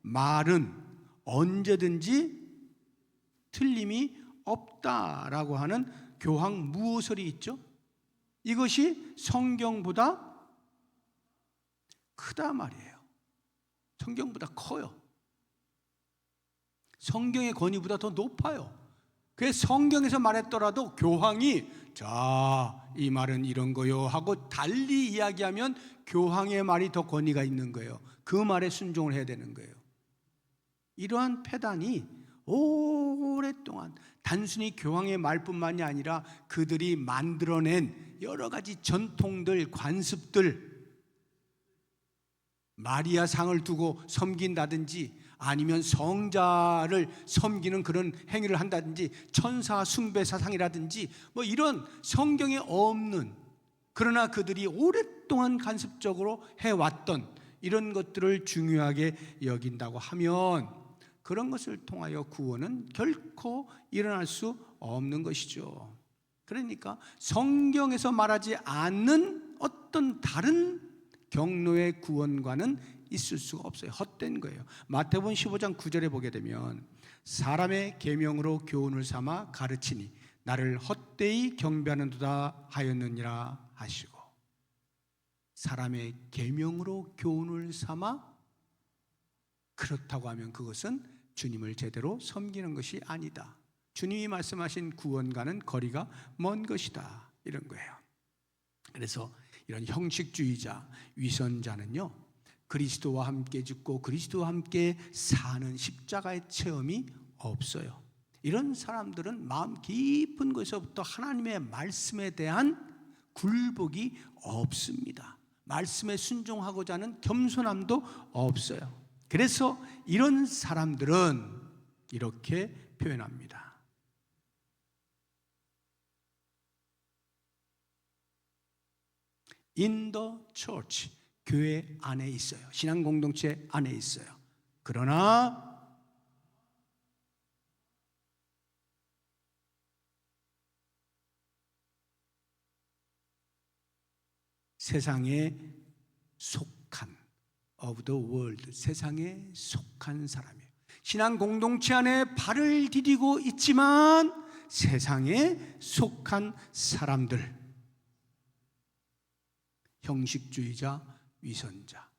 말은 언제든지 틀림이 없다라고 하는 교황 무호설이 있죠. 이것이 성경보다 크다 말이에요. 성경보다 커요. 성경의 권위보다 더 높아요. 그래서 성경에서 말했더라도 교황이 자, 이 말은 이런 거요 하고 달리 이야기하면 교황의 말이 더 권위가 있는 거예요. 그 말에 순종을 해야 되는 거예요. 이러한 패단이 오랫동안 단순히 교황의 말뿐만이 아니라 그들이 만들어낸 여러 가지 전통들, 관습들, 마리아 상을 두고 섬긴다든지 아니면 성자를 섬기는 그런 행위를 한다든지 천사 숭배 사상이라든지 뭐 이런 성경에 없는, 그러나 그들이 오랫동안 간섭적으로 해왔던 이런 것들을 중요하게 여긴다고 하면 그런 것을 통하여 구원은 결코 일어날 수 없는 것이죠. 그러니까 성경에서 말하지 않는 어떤 다른 경로의 구원과는 있을 수가 없어요. 헛된 거예요. 마태복음 15장 9절에 보게 되면 사람의 계명으로 교훈을 삼아 가르치니 나를 헛되이 경배하는도다 하였느니라 하시고, 사람의 계명으로 교훈을 삼아, 그렇다고 하면 그것은 주님을 제대로 섬기는 것이 아니다. 주님이 말씀하신 구원과는 거리가 먼 것이다, 이런 거예요. 그래서 이런 형식주의자, 위선자는요, 그리스도와 함께 죽고 그리스도와 함께 사는 십자가의 체험이 없어요. 이런 사람들은 마음 깊은 곳에서부터 하나님의 말씀에 대한 굴복이 없습니다. 말씀에 순종하고자 하는 겸손함도 없어요. 그래서 이런 사람들은 이렇게 표현합니다. In the church, 교회 안에 있어요. 신앙 공동체 안에 있어요. 그러나 세상에 속한, of the world, 세상에 속한 사람이에요. 신앙 공동체 안에 발을 디디고 있지만 세상에 속한 사람들, 형식주의자, 위선자.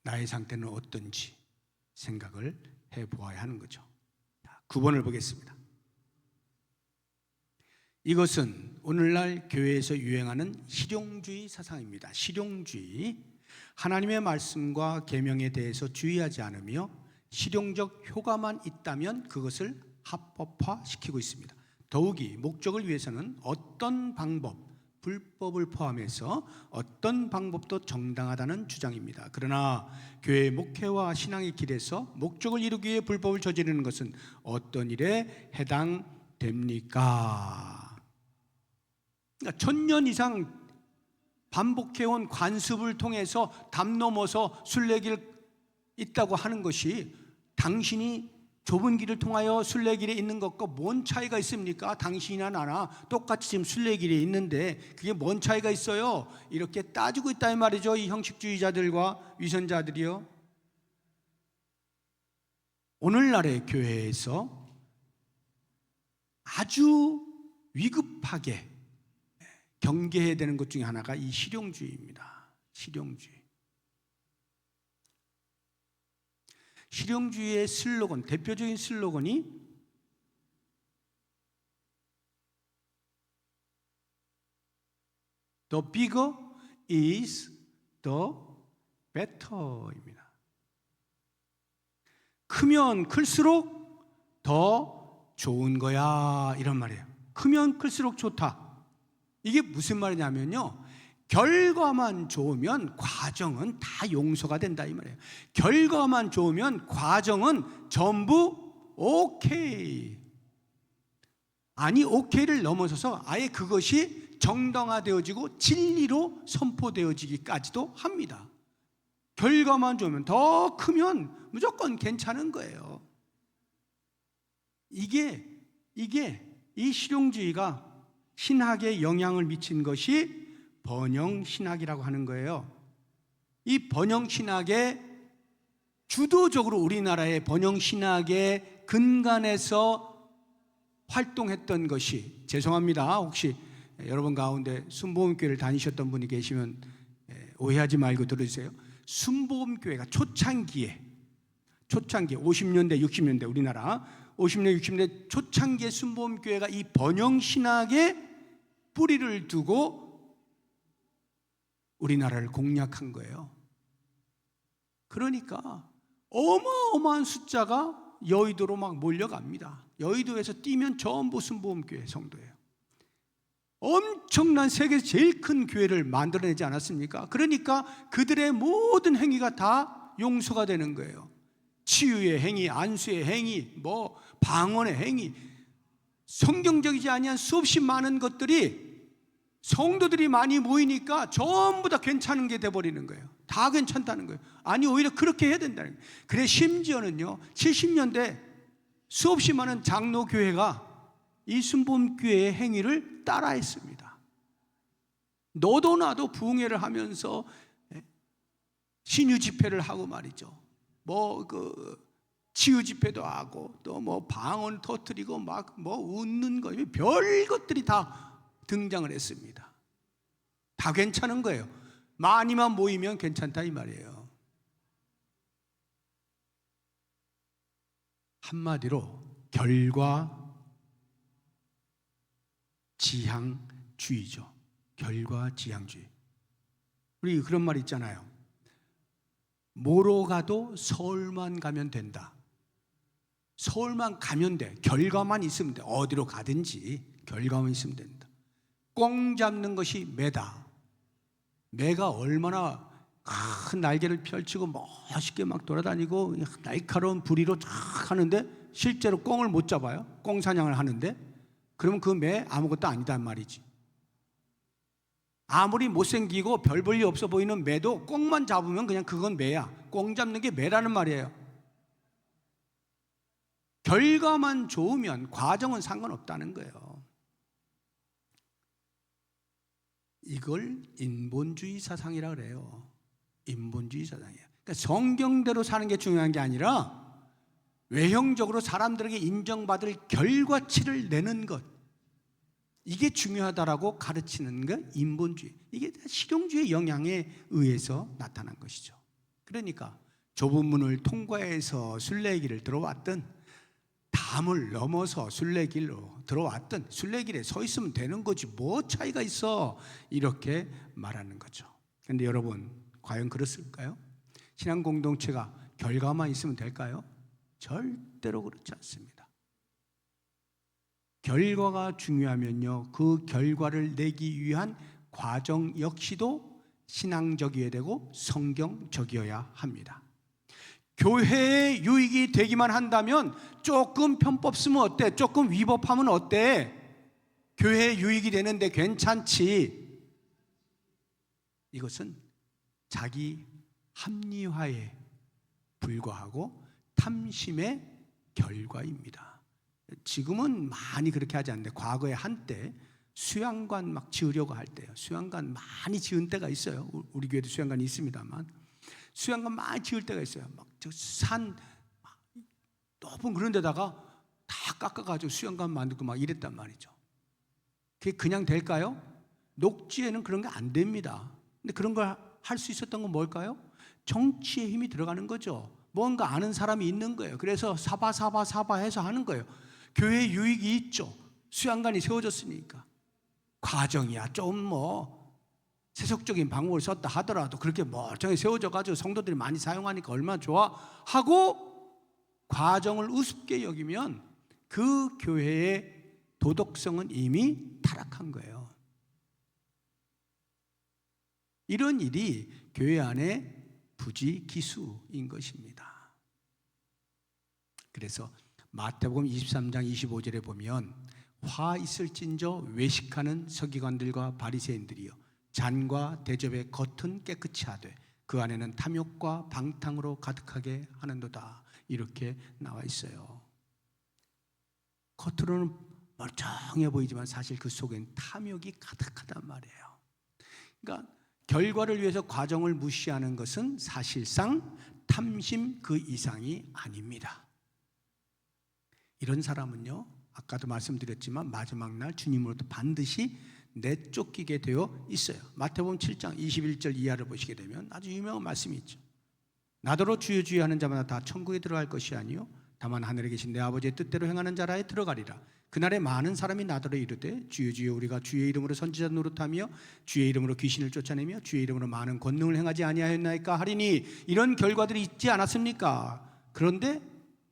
나의 상태는 어떤지 생각을 해보아야 하는 거죠. 9번을 보겠습니다. 이것은 오늘날 교회에서 유행하는 실용주의 사상입니다. 실용주의. 하나님의 말씀과 계명에 대해서 주의하지 않으며 실용적 효과만 있다면 그것을 합법화시키고 있습니다. 더욱이 목적을 위해서는 어떤 방법, 불법을 포함해서 어떤 방법도 정당하다는 주장입니다. 그러나 교회의 목회와 신앙의 길에서 목적을 이루기 위해 불법을 저지르는 것은 어떤 일에 해당됩니까? 그러니까 1000년 이상 반복해온 관습을 통해서 담 넘어서 순례길 있다고 하는 것이 당신이 좁은 길을 통하여 순례길에 있는 것과 뭔 차이가 있습니까? 당신이나 나나 똑같이 지금 순례길에 있는데 그게 뭔 차이가 있어요? 이렇게 따지고 있다 이 말이죠. 이 형식주의자들과 위선자들이요. 오늘날의 교회에서 아주 위급하게 경계해야 되는 것 중에 하나가 이 실용주의입니다. 실용주의. 실용주의의 슬로건, 대표적인 슬로건이 The bigger is the better입니다. 크면 클수록 더 좋은 거야, 이런 말이에요. 크면 클수록 좋다. 이게 무슨 말이냐면요, 결과만 좋으면 과정은 다 용서가 된다, 이 말이에요. 결과만 좋으면 과정은 전부 오케이. 아니, 오케이를 넘어서서 아예 그것이 정당화되어지고 진리로 선포되어지기까지도 합니다. 결과만 좋으면, 더 크면 무조건 괜찮은 거예요. 이 실용주의가 신학에 영향을 미친 것이 번영신학이라고 하는 거예요. 이 번영신학에 주도적으로 우리나라의 번영신학의 근간에서 활동했던 것이, 죄송합니다, 혹시 여러분 가운데 순복음교회를 다니셨던 분이 계시면 오해하지 말고 들어주세요. 순복음교회가 초창기에 50년대 60년대 우리나라 50년 60년대 초창기에 순복음교회가 이 번영신학에 뿌리를 두고 우리나라를 공략한 거예요. 그러니까 어마어마한 숫자가 여의도로 막 몰려갑니다. 여의도에서 뛰면 전부 순복음교회 성도예요. 엄청난 세계에서 제일 큰 교회를 만들어내지 않았습니까? 그러니까 그들의 모든 행위가 다 용서가 되는 거예요. 치유의 행위, 안수의 행위, 뭐 방언의 행위, 성경적이지 아니한 수없이 많은 것들이 성도들이 많이 모이니까 전부 다 괜찮은 게 돼버리는 거예요. 다 괜찮다는 거예요. 아니, 오히려 그렇게 해야 된다는 거예요. 그래, 심지어는요, 70년대 수없이 많은 장로교회가 이 순복음교회의 행위를 따라했습니다. 너도 나도 부흥회를 하면서 신유 집회를 하고 말이죠. 치유 집회도 하고, 또 방언 터뜨리고 막 웃는 거, 별 것들이 다 등장을 했습니다. 다 괜찮은 거예요. 많이만 모이면 괜찮다, 이 말이에요. 한마디로 결과 지향주의죠. 결과 지향주의. 우리 그런 말 있잖아요. 뭐로 가도 서울만 가면 된다. 서울만 가면 돼. 결과만 있으면 돼. 어디로 가든지 결과만 있으면 된다. 꽁 잡는 것이 매다. 매가 얼마나 큰 날개를 펼치고 멋있게 막 돌아다니고 날카로운 부리로 쫙 하는데 실제로 꽁을 못 잡아요. 꽁 사냥을 하는데, 그러면 그 매 아무것도 아니단 말이지. 아무리 못생기고 별 볼 일 없어 보이는 매도 꽁만 잡으면 그냥 그건 매야. 꽁 잡는 게 매라는 말이에요. 결과만 좋으면 과정은 상관없다는 거예요. 이걸 인본주의 사상이라 그래요. 인본주의 사상이에요. 그러니까 성경대로 사는 게 중요한 게 아니라 외형적으로 사람들에게 인정받을 결과치를 내는 것, 이게 중요하다라고 가르치는 게 인본주의. 이게 실용주의 영향에 의해서 나타난 것이죠. 그러니까 좁은 문을 통과해서 순례길을 들어왔든, 담을 넘어서 순례길로 들어왔든 순례길에 서 있으면 되는 거지 뭐 차이가 있어, 이렇게 말하는 거죠. 그런데 여러분, 과연 그렇을까요? 신앙 공동체가 결과만 있으면 될까요? 절대로 그렇지 않습니다. 결과가 중요하면요, 그 결과를 내기 위한 과정 역시도 신앙적이어야 되고 성경적이어야 합니다. 교회의 유익이 되기만 한다면 조금 편법 쓰면 어때? 조금 위법하면 어때? 교회의 유익이 되는데 괜찮지. 이것은 자기 합리화에 불과하고 탐심의 결과입니다. 지금은 많이 그렇게 하지 않는데, 과거에 한때 수양관 막 지으려고 할 때요, 수양관 많이 지은 때가 있어요. 우리 교회도 수양관이 있습니다만 수양관 많이 지을 때가 있어요. 막 저 산 높은 그런 데다가 다 깎아가지고 수양관 만들고 막 이랬단 말이죠. 그게 그냥 될까요? 녹지에는 그런 게 안 됩니다. 근데 그런 걸 할 수 있었던 건 뭘까요? 정치의 힘이 들어가는 거죠. 뭔가 아는 사람이 있는 거예요. 그래서 사바 해서 하는 거예요. 교회에 유익이 있죠. 수양관이 세워졌으니까. 과정이야 좀 세속적인 방법을 썼다 하더라도 그렇게 멀쩡히 세워져가지고 성도들이 많이 사용하니까 얼마나 좋아 하고 과정을 우습게 여기면 그 교회의 도덕성은 이미 타락한 거예요. 이런 일이 교회 안에 부지기수인 것입니다. 그래서 마태복음 23장 25절에 보면 화 있을진저 외식하는 서기관들과 바리새인들이여 잔과 대접의 겉은 깨끗이 하되 그 안에는 탐욕과 방탕으로 가득하게 하는도다, 이렇게 나와 있어요. 겉으로는 멀쩡해 보이지만 사실 그 속엔 탐욕이 가득하단 말이에요. 그러니까 결과를 위해서 과정을 무시하는 것은 사실상 탐심 그 이상이 아닙니다. 이런 사람은요, 아까도 말씀드렸지만 마지막 날 주님으로부터 반드시 내쫓기게 되어 있어요. 마태복음 7장 21절 이하를 보시게 되면 아주 유명한 말씀이 있죠. 나더러 주여 주여 하는 자마다 다 천국에 들어갈 것이 아니요 다만 하늘에 계신 내 아버지의 뜻대로 행하는 자라에 들어가리라. 그날에 많은 사람이 나더러 이르되 주여 주여 우리가 주의 이름으로 선지자 노릇하며 주의 이름으로 귀신을 쫓아내며 주의 이름으로 많은 권능을 행하지 아니하였나이까 하리니, 이런 결과들이 있지 않았습니까? 그런데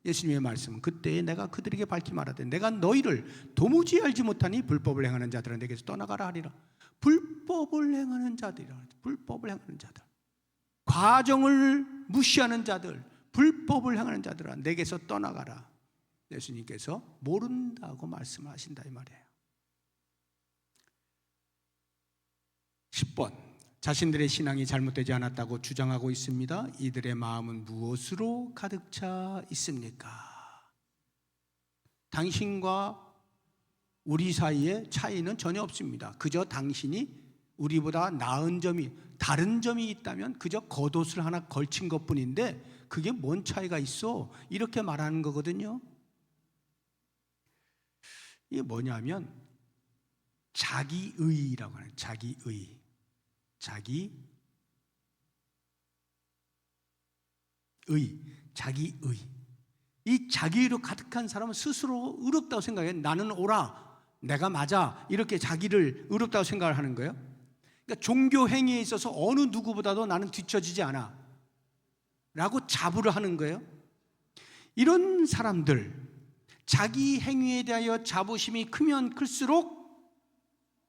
예수님의 말씀은 그때에 내가 그들에게 밝히 말하되 내가 너희를 도무지 알지 못하니 불법을 행하는 자들은 내게서 떠나가라 하리라. 불법을 행하는 자들이라. 불법을 행하는 자들, 과정을 무시하는 자들, 불법을 행하는 자들아 내게서 떠나가라. 예수님께서 모른다고 말씀하신다 이 말이에요. 10번, 자신들의 신앙이 잘못되지 않았다고 주장하고 있습니다. 이들의 마음은 무엇으로 가득 차 있습니까? 당신과 우리 사이에 차이는 전혀 없습니다. 그저 당신이 우리보다 나은 점이, 다른 점이 있다면 그저 겉옷을 하나 걸친 것뿐인데 그게 뭔 차이가 있어? 이렇게 말하는 거거든요. 이게 뭐냐면 자기의라고 하는, 자기의, 자기의, 자기의. 이 자기의로 가득한 사람은 스스로 의롭다고 생각해. 나는 옳아, 내가 맞아, 이렇게 자기를 의롭다고 생각을 하는 거예요. 그러니까 종교 행위에 있어서 어느 누구보다도 나는 뒤처지지 않아 라고 자부를 하는 거예요. 이런 사람들, 자기 행위에 대하여 자부심이 크면 클수록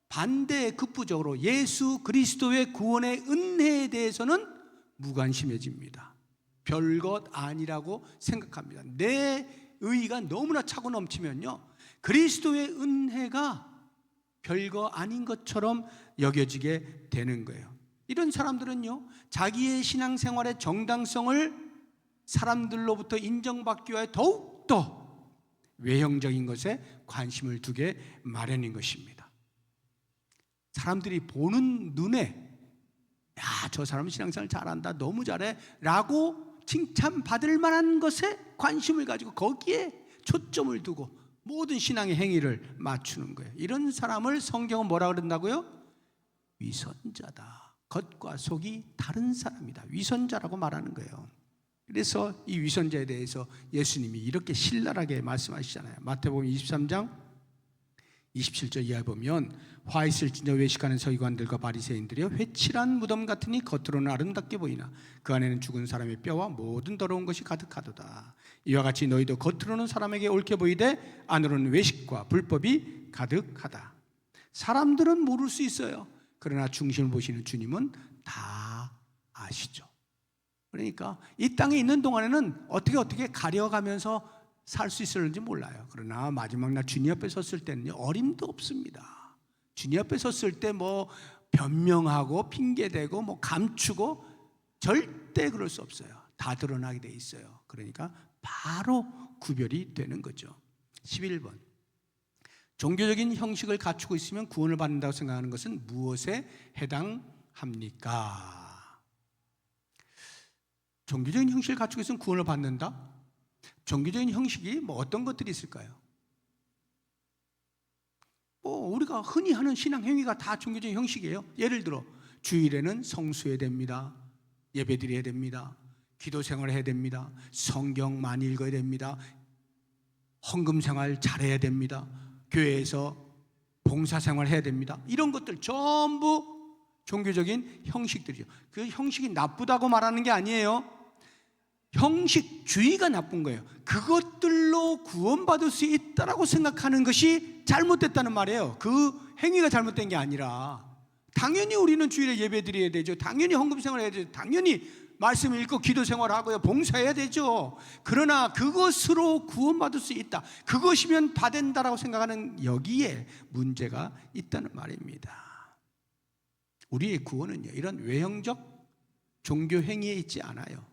반대 극부적으로 예수 그리스도의 구원의 은혜에 대해서는 무관심해집니다. 별것 아니라고 생각합니다. 내 의의가 너무나 차고 넘치면요, 그리스도의 은혜가 별거 아닌 것처럼 여겨지게 되는 거예요. 이런 사람들은요, 자기의 신앙생활의 정당성을 사람들로부터 인정받기 위해 더욱더 외형적인 것에 관심을 두게 마련인 것입니다. 사람들이 보는 눈에 야, 저 사람은 신앙생활 잘한다, 너무 잘해 라고 칭찬받을 만한 것에 관심을 가지고 거기에 초점을 두고 모든 신앙의 행위를 맞추는 거예요. 이런 사람을 성경은 뭐라 그런다고요? 위선자다. 겉과 속이 다른 사람이다. 위선자라고 말하는 거예요. 그래서 이 위선자에 대해서 예수님이 이렇게 신랄하게 말씀하시잖아요. 마태복음 23장 27절 이하에 보면 화 있을진저 외식하는 서기관들과 바리새인들이여 회칠한 무덤 같으니 겉으로는 아름답게 보이나 그 안에는 죽은 사람의 뼈와 모든 더러운 것이 가득하도다. 이와 같이 너희도 겉으로는 사람에게 옳게 보이되 안으로는 외식과 불법이 가득하다. 사람들은 모를 수 있어요. 그러나 중심을 보시는 주님은 다 아시죠. 그러니까 이 땅에 있는 동안에는 어떻게 가려가면서 살 수 있을는지 몰라요. 그러나 마지막 날 주님 앞에 섰을 때는 어림도 없습니다. 주님 앞에 섰을 때 뭐 변명하고 핑계대고 뭐 감추고 절대 그럴 수 없어요. 다 드러나게 돼 있어요. 그러니까 바로 구별이 되는 거죠. 11번, 종교적인 형식을 갖추고 있으면 구원을 받는다고 생각하는 것은 무엇에 해당합니까? 종교적인 형식을 갖추고 있으면 구원을 받는다? 종교적인 형식이 뭐 어떤 것들이 있을까요? 우리가 흔히 하는 신앙 행위가 다 종교적인 형식이에요. 예를 들어 주일에는 성수해야 됩니다. 예배드려야 됩니다. 기도 생활해야 됩니다. 성경 많이 읽어야 됩니다. 헌금 생활 잘해야 됩니다. 교회에서 봉사 생활해야 됩니다. 이런 것들 전부 종교적인 형식들이죠. 그 형식이 나쁘다고 말하는 게 아니에요. 형식주의가 나쁜 거예요. 그것들로 구원받을 수 있다라고 생각하는 것이 잘못됐다는 말이에요. 그 행위가 잘못된 게 아니라 당연히 우리는 주일에 예배 드려야 되죠. 당연히 헌금 생활해야 되죠. 당연히 말씀 읽고 기도 생활하고요, 봉사해야 되죠. 그러나 그것으로 구원받을 수 있다, 그것이면 다 된다라고 생각하는 여기에 문제가 있다는 말입니다. 우리의 구원은요, 이런 외형적 종교 행위에 있지 않아요.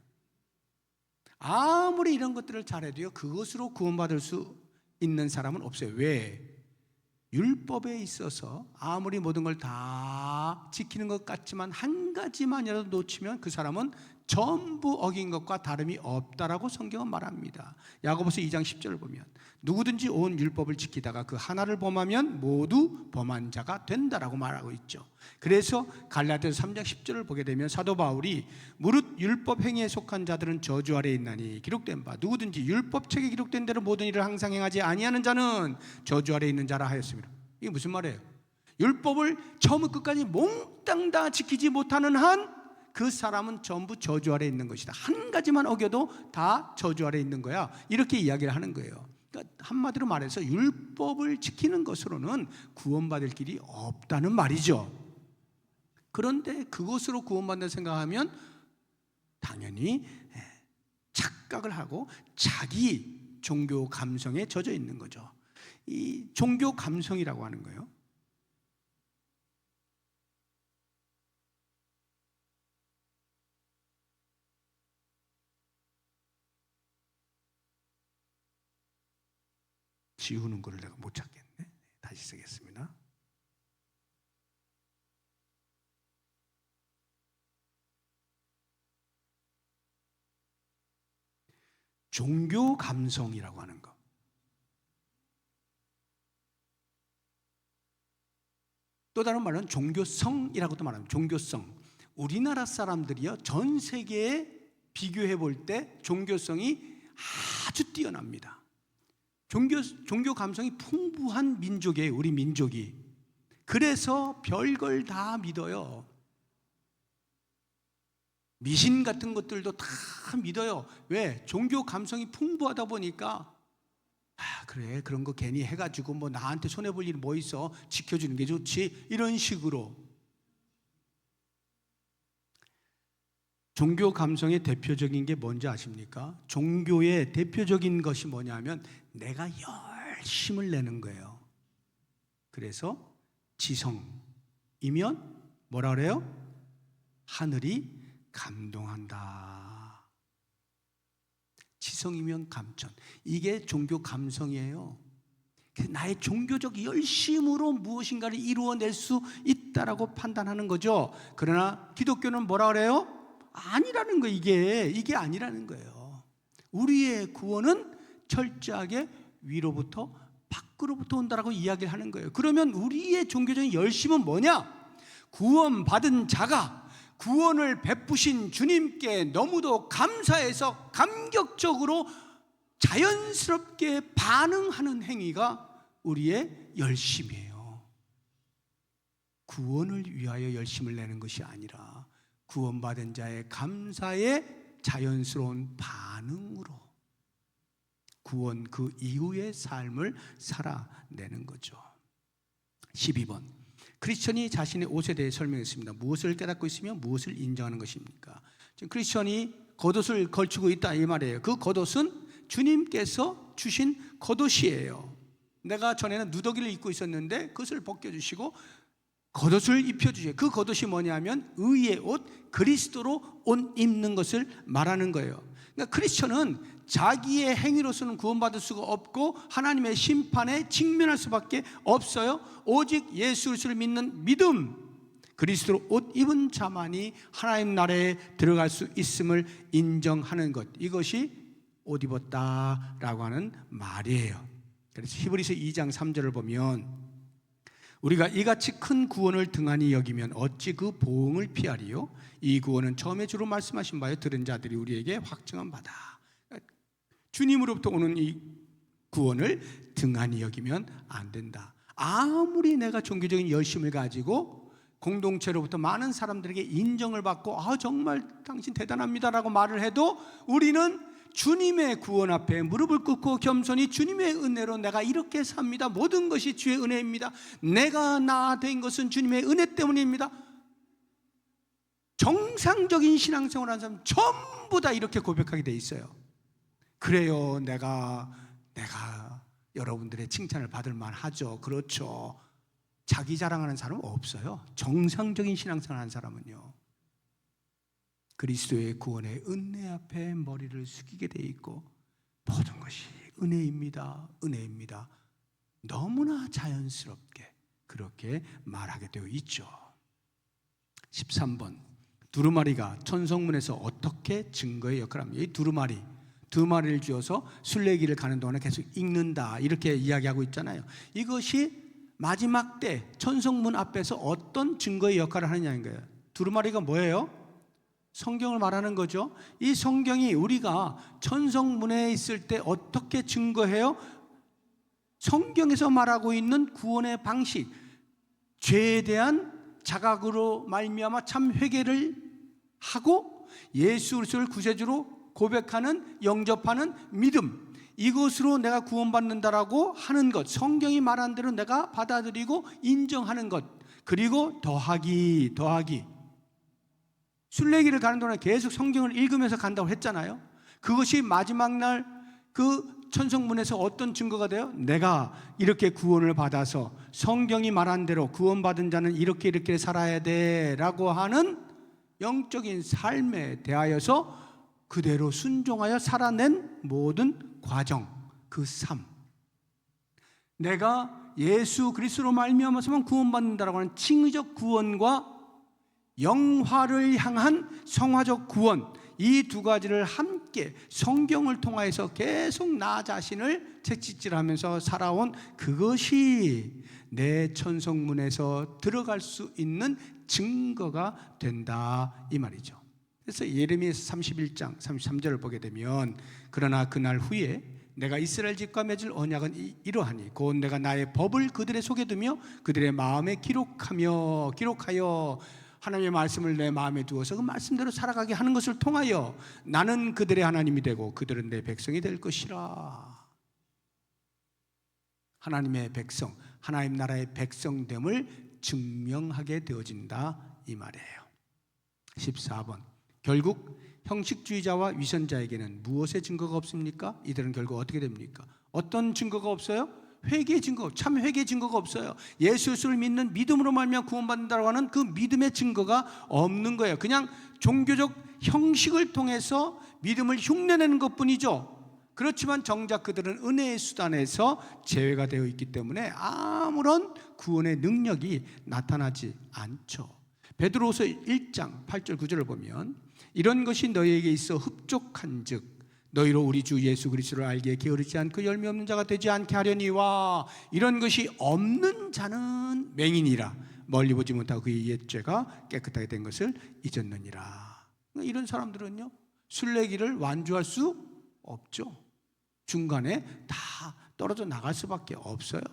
아무리 이런 것들을 잘해도요, 그것으로 구원받을 수 있는 사람은 없어요. 왜? 율법에 있어서 아무리 모든 걸 다 지키는 것 같지만 한 가지만이라도 놓치면 그 사람은 전부 어긴 것과 다름이 없다라고 성경은 말합니다. 야고보서 2장 10절을 보면 누구든지 온 율법을 지키다가 그 하나를 범하면 모두 범한 자가 된다라고 말하고 있죠. 그래서 갈라디아서 3장 10절을 보게 되면 사도 바울이 무릇 율법 행위에 속한 자들은 저주 아래에 있나니 기록된 바 누구든지 율법책에 기록된 대로 모든 일을 항상 행하지 아니하는 자는 저주 아래에 있는 자라 하였습니다. 이게 무슨 말이에요? 율법을 처음부터 끝까지 몽땅 다 지키지 못하는 한 그 사람은 전부 저주 아래에 있는 것이다. 한 가지만 어겨도 다 저주 아래에 있는 거야. 이렇게 이야기를 하는 거예요. 그러니까 한마디로 말해서 율법을 지키는 것으로는 구원받을 길이 없다는 말이죠. 그런데 그것으로 구원받는다 생각하면 당연히 착각을 하고 자기 종교 감성에 젖어 있는 거죠. 이 종교 감성이라고 하는 거예요. 지우는 거를 내가 못 찾겠네. 다시 쓰겠습니다. 종교 감성이라고 하는 거. 또 다른 말은 종교성이라고도 말합니다. 종교성. 우리나라 사람들이요, 전 세계에 비교해 볼 때 종교성이 아주 뛰어납니다. 종교 감성이 풍부한 민족이에요, 우리 민족이. 그래서 별걸 다 믿어요. 미신 같은 것들도 다 믿어요. 왜? 종교 감성이 풍부하다 보니까 그래, 그런 거 괜히 해가지고 뭐 나한테 손해볼 일 뭐 있어, 지켜주는 게 좋지, 이런 식으로. 종교 감성의 대표적인 게 뭔지 아십니까? 종교의 대표적인 것이 뭐냐면 내가 열심을 내는 거예요. 그래서 지성이면 뭐라 그래요? 하늘이 감동한다. 지성이면 감천. 이게 종교 감성이에요. 나의 종교적 열심으로 무엇인가를 이루어낼 수 있다라고 판단하는 거죠. 그러나 기독교는 뭐라 그래요? 아니라는 거예요. 이게 아니라는 거예요. 우리의 구원은 철저하게 위로부터 밖으로부터 온다라고 이야기를 하는 거예요. 그러면 우리의 종교적인 열심은 뭐냐? 구원받은 자가 구원을 베푸신 주님께 너무도 감사해서 감격적으로 자연스럽게 반응하는 행위가 우리의 열심이에요. 구원을 위하여 열심을 내는 것이 아니라 구원받은 자의 감사의 자연스러운 반응으로 구원 그 이후의 삶을 살아내는 거죠. 12번, 크리스천이 자신의 옷에 대해 설명했습니다. 무엇을 깨닫고 있으며 무엇을 인정하는 것입니까? 지금 크리스천이 겉옷을 걸치고 있다 이 말이에요. 그 겉옷은 주님께서 주신 겉옷이에요. 내가 전에는 누더기를 입고 있었는데 그것을 벗겨주시고 겉옷을 입혀주세요. 그 겉옷이 뭐냐면 의의 옷, 그리스도로 옷 입는 것을 말하는 거예요. 그러니까 크리스천은 자기의 행위로서는 구원받을 수가 없고 하나님의 심판에 직면할 수밖에 없어요. 오직 예수 그리스도를 믿는 믿음, 그리스도로 옷 입은 자만이 하나님 나라에 들어갈 수 있음을 인정하는 것, 이것이 옷 입었다라고 하는 말이에요. 그래서 히브리서 2장 3절을 보면 우리가 이같이 큰 구원을 등한히 여기면 어찌 그 보응을 피하리요? 이 구원은 처음에 주로 말씀하신 바에 들은 자들이 우리에게 확증한 바다. 주님으로부터 오는 이 구원을 등한히 여기면 안 된다. 아무리 내가 종교적인 열심을 가지고 공동체로부터 많은 사람들에게 인정을 받고 정말 당신 대단합니다라고 말을 해도 우리는 주님의 구원 앞에 무릎을 꿇고 겸손히 주님의 은혜로 내가 이렇게 삽니다. 모든 것이 주의 은혜입니다. 내가 나 된 것은 주님의 은혜 때문입니다. 정상적인 신앙생활을 하는 사람 전부 다 이렇게 고백하게 돼 있어요. 그래요, 내가 여러분들의 칭찬을 받을 만하죠. 그렇죠. 자기 자랑하는 사람은 없어요. 정상적인 신앙생활 하는 사람은요, 그리스도의 구원의 은혜 앞에 머리를 숙이게 돼 있고 모든 것이 은혜입니다. 은혜입니다. 너무나 자연스럽게 그렇게 말하게 되어 있죠. 13번, 두루마리가 천성문에서 어떻게 증거의 역할을 합니까? 이 두루마리 두 마리를 쥐어서 순례길을 가는 동안에 계속 읽는다 이렇게 이야기하고 있잖아요. 이것이 마지막 때 천성문 앞에서 어떤 증거의 역할을 하느냐는 거예요. 두루마리가 뭐예요? 성경을 말하는 거죠. 이 성경이 우리가 천성문에 있을 때 어떻게 증거해요? 성경에서 말하고 있는 구원의 방식, 죄에 대한 자각으로 말미암아 참 회개를 하고 예수 그리스도를 구세주로 고백하는, 영접하는 믿음, 이것으로 내가 구원받는다라고 하는 것, 성경이 말한 대로 내가 받아들이고 인정하는 것, 그리고 더하기 순례길을 가는 동안에 계속 성경을 읽으면서 간다고 했잖아요. 그것이 마지막 날 그 천성문에서 어떤 증거가 돼요? 내가 이렇게 구원을 받아서 성경이 말한 대로 구원받은 자는 이렇게 살아야 돼 라고 하는 영적인 삶에 대하여서 그대로 순종하여 살아낸 모든 과정, 그 삶, 내가 예수 그리스도로 말미암아서만 구원받는다라고 하는 칭의적 구원과 영화를 향한 성화적 구원, 이 두 가지를 함께 성경을 통하여서 계속 나 자신을 채찍질하면서 살아온 그것이 내 천성문에서 들어갈 수 있는 증거가 된다 이 말이죠. 그래서 예레미야서 31장 33절을 보게 되면, 그러나 그날 후에 내가 이스라엘 집과 맺을 언약은 이러하니 곧 내가 나의 법을 그들의 속에 두며 그들의 마음에 기록하여 하나님의 말씀을 내 마음에 두어서 그 말씀대로 살아가게 하는 것을 통하여 나는 그들의 하나님이 되고 그들은 내 백성이 될 것이라. 하나님의 백성, 하나님 나라의 백성됨을 증명하게 되어진다 이 말이에요. 14번, 결국 형식주의자와 위선자에게는 무엇의 증거가 없습니까? 이들은 결국 어떻게 됩니까? 어떤 증거가 없어요? 회개의 증거, 참 회개의 증거가 없어요. 예수를 믿는 믿음으로 말미암아 구원받는다고 하는 그 믿음의 증거가 없는 거예요. 그냥 종교적 형식을 통해서 믿음을 흉내내는 것뿐이죠. 그렇지만 정작 그들은 은혜의 수단에서 제외가 되어 있기 때문에 아무런 구원의 능력이 나타나지 않죠. 베드로후서 1장 8절 9절을 보면, 이런 것이 너희에게 있어 흡족한즉 너희로 우리 주 예수 그리스도를 알기에 게으르지 않고 열매 없는 자가 되지 않게 하려니와, 이런 것이 없는 자는 맹인이라 멀리 보지 못하고 그의 옛죄가 깨끗하게 된 것을 잊었느니라. 이런 사람들은요 순례길을 완주할 수 없죠. 중간에 다 떨어져 나갈 수밖에 없어요.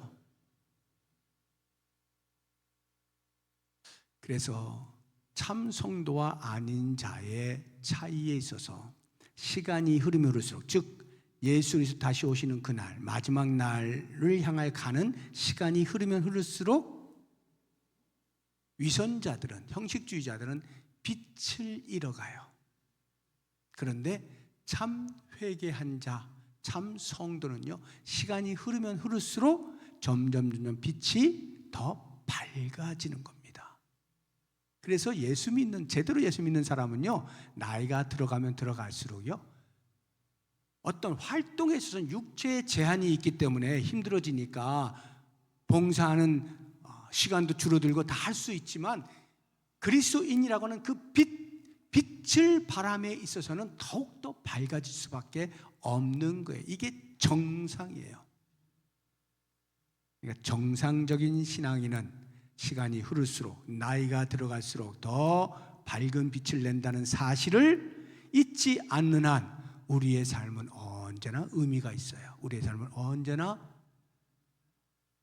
그래서 참 성도와 아닌 자의 차이에 있어서 시간이 흐르면 흐를수록, 즉 예수 그리스도 다시 오시는 그날 마지막 날을 향하여 가는 시간이 흐르면 흐를수록 위선자들은, 형식주의자들은 빛을 잃어가요. 그런데 참 회개한 자, 참 성도는요 시간이 흐르면 흐를수록 점점 빛이 더 밝아지는 겁니다. 그래서 제대로 예수 믿는 사람은요 나이가 들어가면 들어갈수록요 어떤 활동에 있어서는 육체의 제한이 있기 때문에 힘들어지니까 봉사하는 시간도 줄어들고 다 할 수 있지만, 그리스도인이라고 하는 그 빛을 바람에 있어서는 더욱더 밝아질 수밖에 없는 거예요. 이게 정상이에요. 그러니까 정상적인 신앙인은 시간이 흐를수록, 나이가 들어갈수록 더 밝은 빛을 낸다는 사실을 잊지 않는 한 우리의 삶은 언제나 의미가 있어요. 우리의 삶은 언제나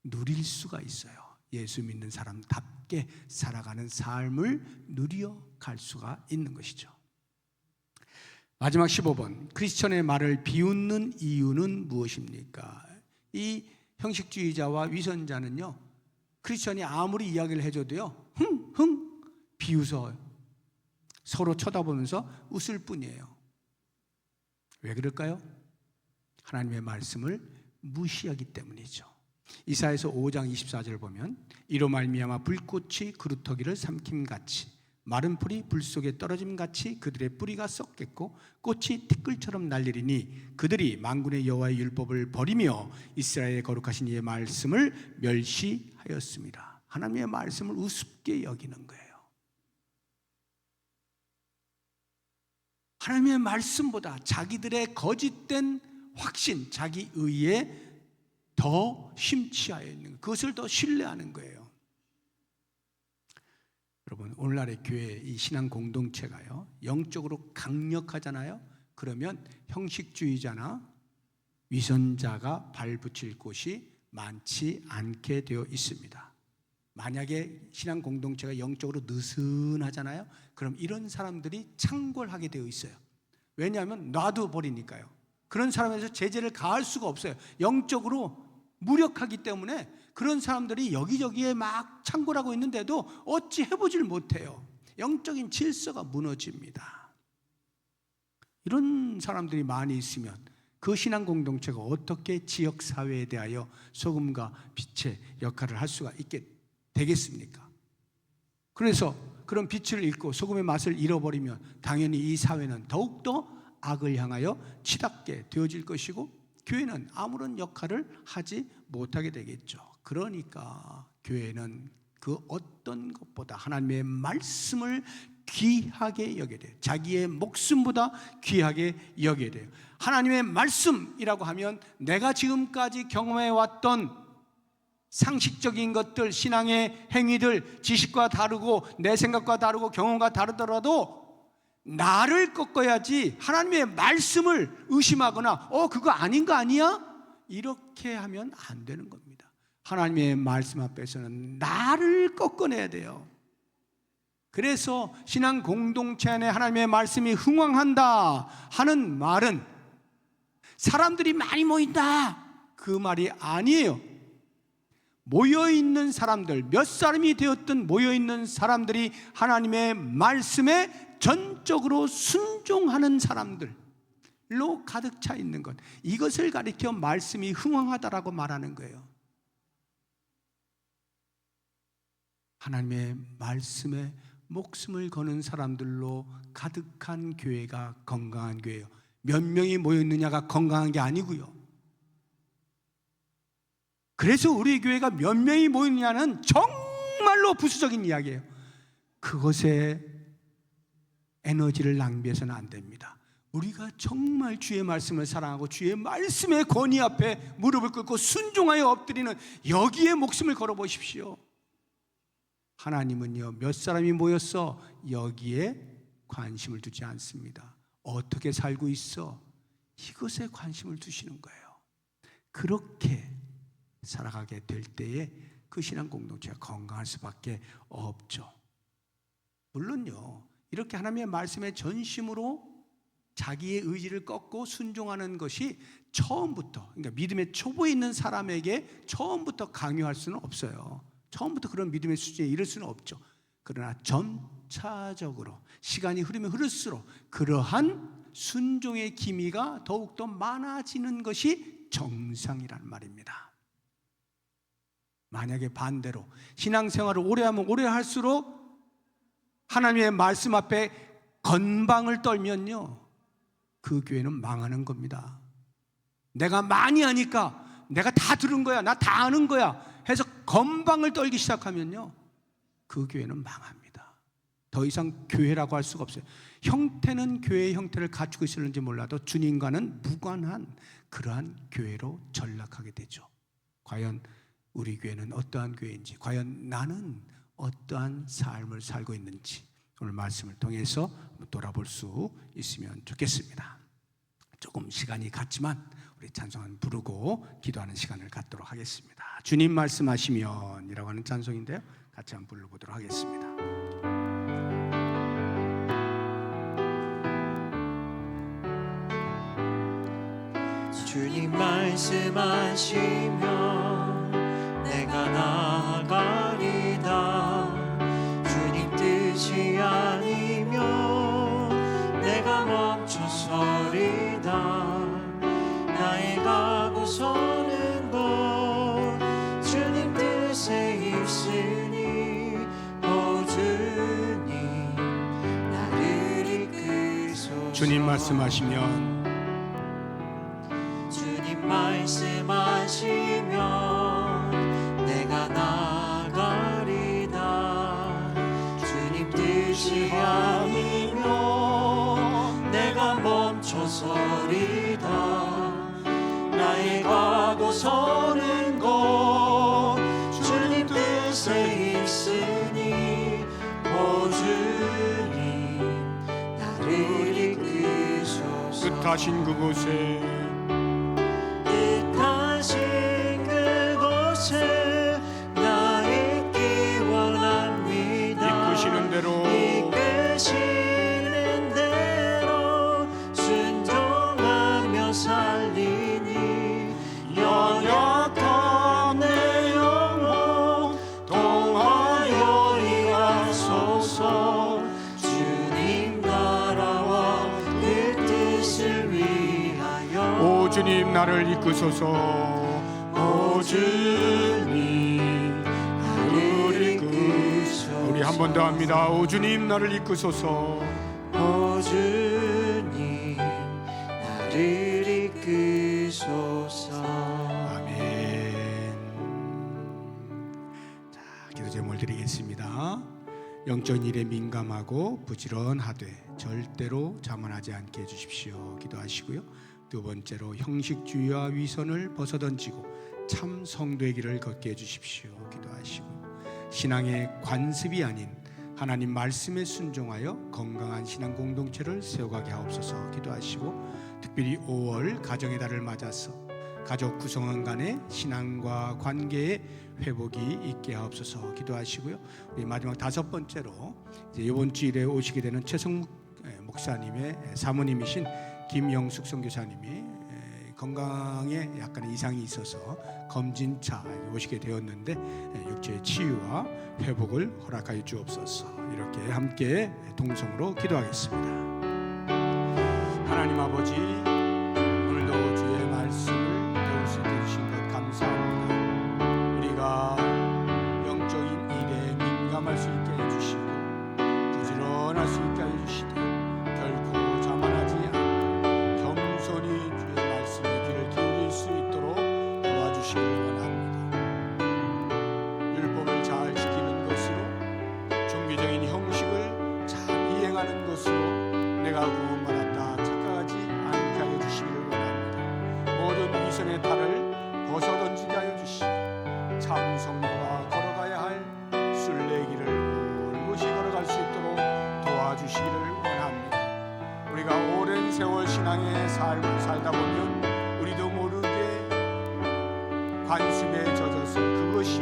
누릴 수가 있어요. 예수 믿는 사람답게 답게 살아가는 삶을 누려갈 수가 있는 것이죠. 마지막 15번, 크리스천의 말을 비웃는 이유는 무엇입니까? 이 형식주의자와 위선자는요, 크리스천이 아무리 이야기를 해줘도요, 흥 비웃어요. 서로 쳐다보면서 웃을 뿐이에요. 왜 그럴까요? 하나님의 말씀을 무시하기 때문이죠. 이사야서 5장 24절을 보면 이로 말미암아 불꽃이 그루터기를 삼킴같이 마른 풀이 불 속에 떨어짐같이 그들의 뿌리가 썩겠고 꽃이 티끌처럼 날리리니 그들이 만군의 여호와의 율법을 버리며 이스라엘의 거룩하신 이의 말씀을 멸시하였습니다. 하나님의 말씀을 우습게 여기는 거예요. 하나님의 말씀보다 자기들의 거짓된 확신, 자기 의에 더 심취하여 있는 거예요. 그것을 더 신뢰하는 거예요. 여러분, 오늘날의 교회, 이 신앙 공동체가요, 영적으로 강력하잖아요. 그러면 형식주의자나 위선자가 발붙일 곳이 많지 않게 되어 있습니다. 만약에 신앙 공동체가 영적으로 느슨하잖아요. 그럼 이런 사람들이 창궐하게 되어 있어요. 왜냐하면 놔둬버리니까요. 그런 사람에서 제재를 가할 수가 없어요. 영적으로 무력하기 때문에 그런 사람들이 여기저기에 막 창궐하고 있는데도 어찌 해보질 못해요. 영적인 질서가 무너집니다. 이런 사람들이 많이 있으면 그 신앙 공동체가 어떻게 지역사회에 대하여 소금과 빛의 역할을 할 수가 있게 되겠습니까? 그래서 그런 빛을 잃고 소금의 맛을 잃어버리면 당연히 이 사회는 더욱더 악을 향하여 치닫게 되어질 것이고 교회는 아무런 역할을 하지 못하게 되겠죠. 그러니까 교회는 그 어떤 것보다 하나님의 말씀을 귀하게 여겨야 돼요. 자기의 목숨보다 귀하게 여겨야 돼요. 하나님의 말씀이라고 하면 내가 지금까지 경험해왔던 상식적인 것들, 신앙의 행위들, 지식과 다르고 내 생각과 다르고 경험과 다르더라도 나를 꺾어야지 하나님의 말씀을 의심하거나 그거 아닌 거 아니야? 이렇게 하면 안 되는 겁니다. 하나님의 말씀 앞에서는 나를 꺾어내야 돼요. 그래서 신앙 공동체 안에 하나님의 말씀이 흥왕한다 하는 말은 사람들이 많이 모인다 그 말이 아니에요. 모여있는 사람들, 몇 사람이 되었든 모여있는 사람들이 하나님의 말씀에 전적으로 순종하는 사람들로 가득 차 있는 것, 이것을 가리켜 말씀이 흥왕하다라고 말하는 거예요. 하나님의 말씀에 목숨을 거는 사람들로 가득한 교회가 건강한 교회예요. 몇 명이 모여있느냐가 건강한 게 아니고요. 그래서 우리 교회가 몇 명이 모이느냐는 정말로 부수적인 이야기예요. 그것에 에너지를 낭비해서는 안 됩니다. 우리가 정말 주의 말씀을 사랑하고 주의 말씀의 권위 앞에 무릎을 꿇고 순종하여 엎드리는 여기에 목숨을 걸어보십시오. 하나님은요, 몇 사람이 모였어? 여기에 관심을 두지 않습니다. 어떻게 살고 있어? 이것에 관심을 두시는 거예요. 그렇게 살아가게 될 때에 그 신앙 공동체가 건강할 수밖에 없죠. 물론요, 이렇게 하나님의 말씀에 전심으로 자기의 의지를 꺾고 순종하는 것이 처음부터, 그러니까 믿음의 초보에 있는 사람에게 처음부터 강요할 수는 없어요. 처음부터 그런 믿음의 수준에 이를 수는 없죠. 그러나 점차적으로 시간이 흐르면 흐를수록 그러한 순종의 기미가 더욱더 많아지는 것이 정상이란 말입니다. 만약에 반대로 신앙생활을 오래 하면 오래 할수록 하나님의 말씀 앞에 건방을 떨면요, 그 교회는 망하는 겁니다. 내가 많이 하니까 내가 다 들은 거야, 나 다 아는 거야 해서 건방을 떨기 시작하면요, 그 교회는 망합니다. 더 이상 교회라고 할 수가 없어요. 형태는 교회의 형태를 갖추고 있을는지 몰라도 주님과는 무관한 그러한 교회로 전락하게 되죠. 과연 우리 교회는 어떠한 교회인지, 과연 나는 어떠한 삶을 살고 있는지 오늘 말씀을 통해서 돌아볼 수 있으면 좋겠습니다. 조금 시간이 갔지만 우리 찬송은 부르고 기도하는 시간을 갖도록 하겠습니다. 주님 말씀하시면 이라고 하는 찬송인데요, 같이 한번 불러보도록 하겠습니다. 주님 말씀하시면 내가 나아가리다. 주님 뜻이 아니면 내가 멈춰서리다. 나의 가고 서는 곳 주님 뜻에 있으니 오 주님 나를 이끄소서. 주님 말씀하시면 말씀하시면 내가 나아가리다. 주님 뜻이 아니면 내가 멈춰서리다. 나의 가고 서는 곳 주님 뜻에 있으니 오 주님 나를 이끄소서. 뜻하신 그곳에 그곳에 나 있기 원합니다. 이끄시는 대로 순종하며 살리니 연약한 내 영혼 통하여 이하소서. 주님 나라와 그 뜻을 위하여 오 주님 나를 이끄소서. 오 주님 나를 이끄소서. 우리 한 번 더 합니다. 오 주님 나를 이끄소서. 오 주님 나를 이끄소서. 아멘. 자, 기도 제목을 드리겠습니다. 영적인 일에 민감하고 부지런하되 절대로 자만하지 않게 해주십시오. 기도하시고요. 두 번째로 형식주의와 위선을 벗어던지고 참 성도의 길을 걷게 해주십시오. 기도하시고 신앙의 관습이 아닌 하나님 말씀에 순종하여 건강한 신앙 공동체를 세워가게 하옵소서. 기도하시고 특별히 5월 가정의 달을 맞아서 가족 구성원 간의 신앙과 관계의 회복이 있게 하옵소서. 기도하시고요. 우리 마지막 다섯 번째로 이제 이번 주일에 오시게 되는 최성묵 목사님의 사모님이신 김영숙 선교사님이 건강에 약간의 이상이 있어서 검진차 오시게 되었는데 육체의 치유와 회복을 허락하여 주옵소서. 이렇게 함께 동성으로 기도하겠습니다. 하나님 아버지, 오늘도 주의 말씀을 배울 수 있게 해주신 것 감사합니다. 우리가 영적인 일에 민감할 수 있게 해주시고 부지런할 수 있게 해주시되 결코 자만하지 않고 겸손히 주의 말씀에 귀를 기울일 수 있도록 도와주시길 원합니다. 율법을 잘 지키는 것으로 종교적인 형식을 잘 이행하는 것으로 내가 구원받았다 착각하지 않게 하여 주시기를 원합니다. 모든 위선의 탈을 벗어던지게 하여 주시고 참 성도가 걸어가야 할 순례길을 올곧이 걸어갈 수 있도록 도와주시기를 원합니다. 우리가 오랜 세월 신앙의 삶을 살다 보면 우리도 모르게 관습에 젖어서 그것이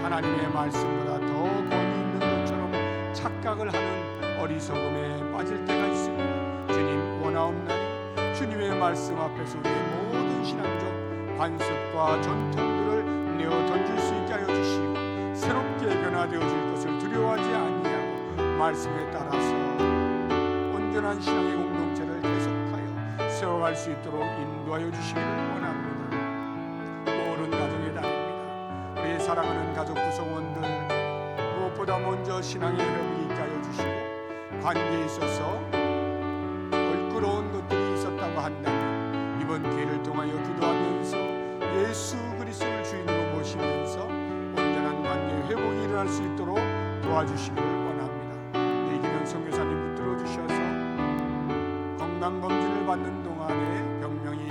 하나님의 말씀보다 더 권위 있는 것처럼 착각을 하는 어리석음에 빠질 때가 있습니다. 주님 원하옵나니 주님의 말씀 앞에서 우리의 모든 신앙적 관습과 전통들을 내어 던질 수 있게 하여 주시고 새롭게 변화되어질 것을 두려워하지 아니하고 말씀에 따라서 온전한 신앙의 공동체를 계속하여 세워갈 수 있도록 인도하여 주시기를 원합니다. 모든 가정의 달입니다. 우리의 사랑하는 가족 구성원들 무엇보다 먼저 신앙의 회복이 있게 하여 주시고 관계에 있어서 껄끄러운 것들이 있었다고 한다면 이번 기회를 통하여 기도하면서 예수 그리스도를 주인으로 모시면서 온전한 관계 회복이 일어날 수 있도록 도와주시기를 원합니다. 이기현 선교사님 붙들어 주셔서 건강검진을 받는 동안에 병명이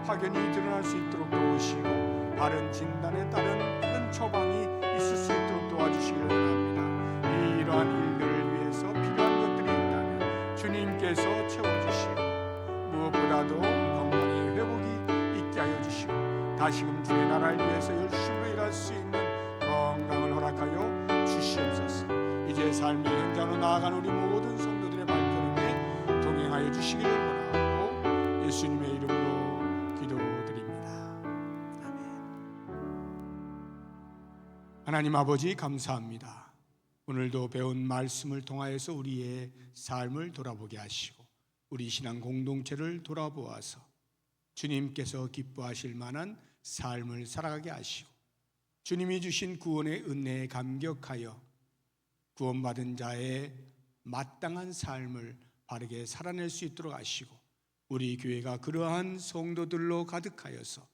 확연히 드러날 수 있도록 도우시고 바른 진단에 따른 큰 처방이 있을 수 있도록 도와주시기를 원합니다. 이러한 일들을 위해서 필요한 것들이 있다면 주님께서 채워주시고 무엇보다도 건강의 회복이 있게 하여 주시고 다시금 주의 나라를 위해서 열심히 일할 수 있는 건강을 허락하여 주시옵소서. 이제 삶의 현장으로 나아가는 우리 모든 성도들의 발걸음에 동행하여 주시기를 원하고 예수님의 이름으로 기도드립니다. 아멘. 하나님 아버지 감사합니다. 오늘도 배운 말씀을 통하여서 우리의 삶을 돌아보게 하시고 우리 신앙 공동체를 돌아보아서 주님께서 기뻐하실 만한 삶을 살아가게 하시고 주님이 주신 구원의 은혜에 감격하여 구원받은 자의 마땅한 삶을 바르게 살아낼 수 있도록 하시고 우리 교회가 그러한 성도들로 가득하여서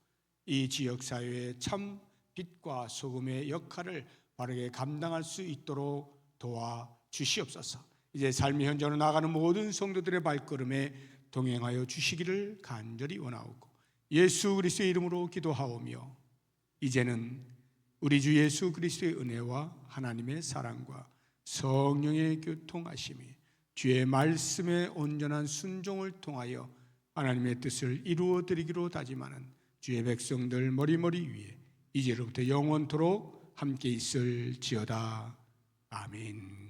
이 지역사회의 참 빛과 소금의 역할을 바르게 감당할 수 있도록 도와주시옵소서. 이제 삶의 현장으로 나가는 모든 성도들의 발걸음에 동행하여 주시기를 간절히 원하옵고 예수 그리스도의 이름으로 기도하오며 이제는 우리 주 예수 그리스도의 은혜와 하나님의 사랑과 성령의 교통하심이 주의 말씀에 온전한 순종을 통하여 하나님의 뜻을 이루어드리기로 다짐하는 주의 백성들 머리머리 위에 이제로부터 영원토록 함께 있을지어다. 아멘.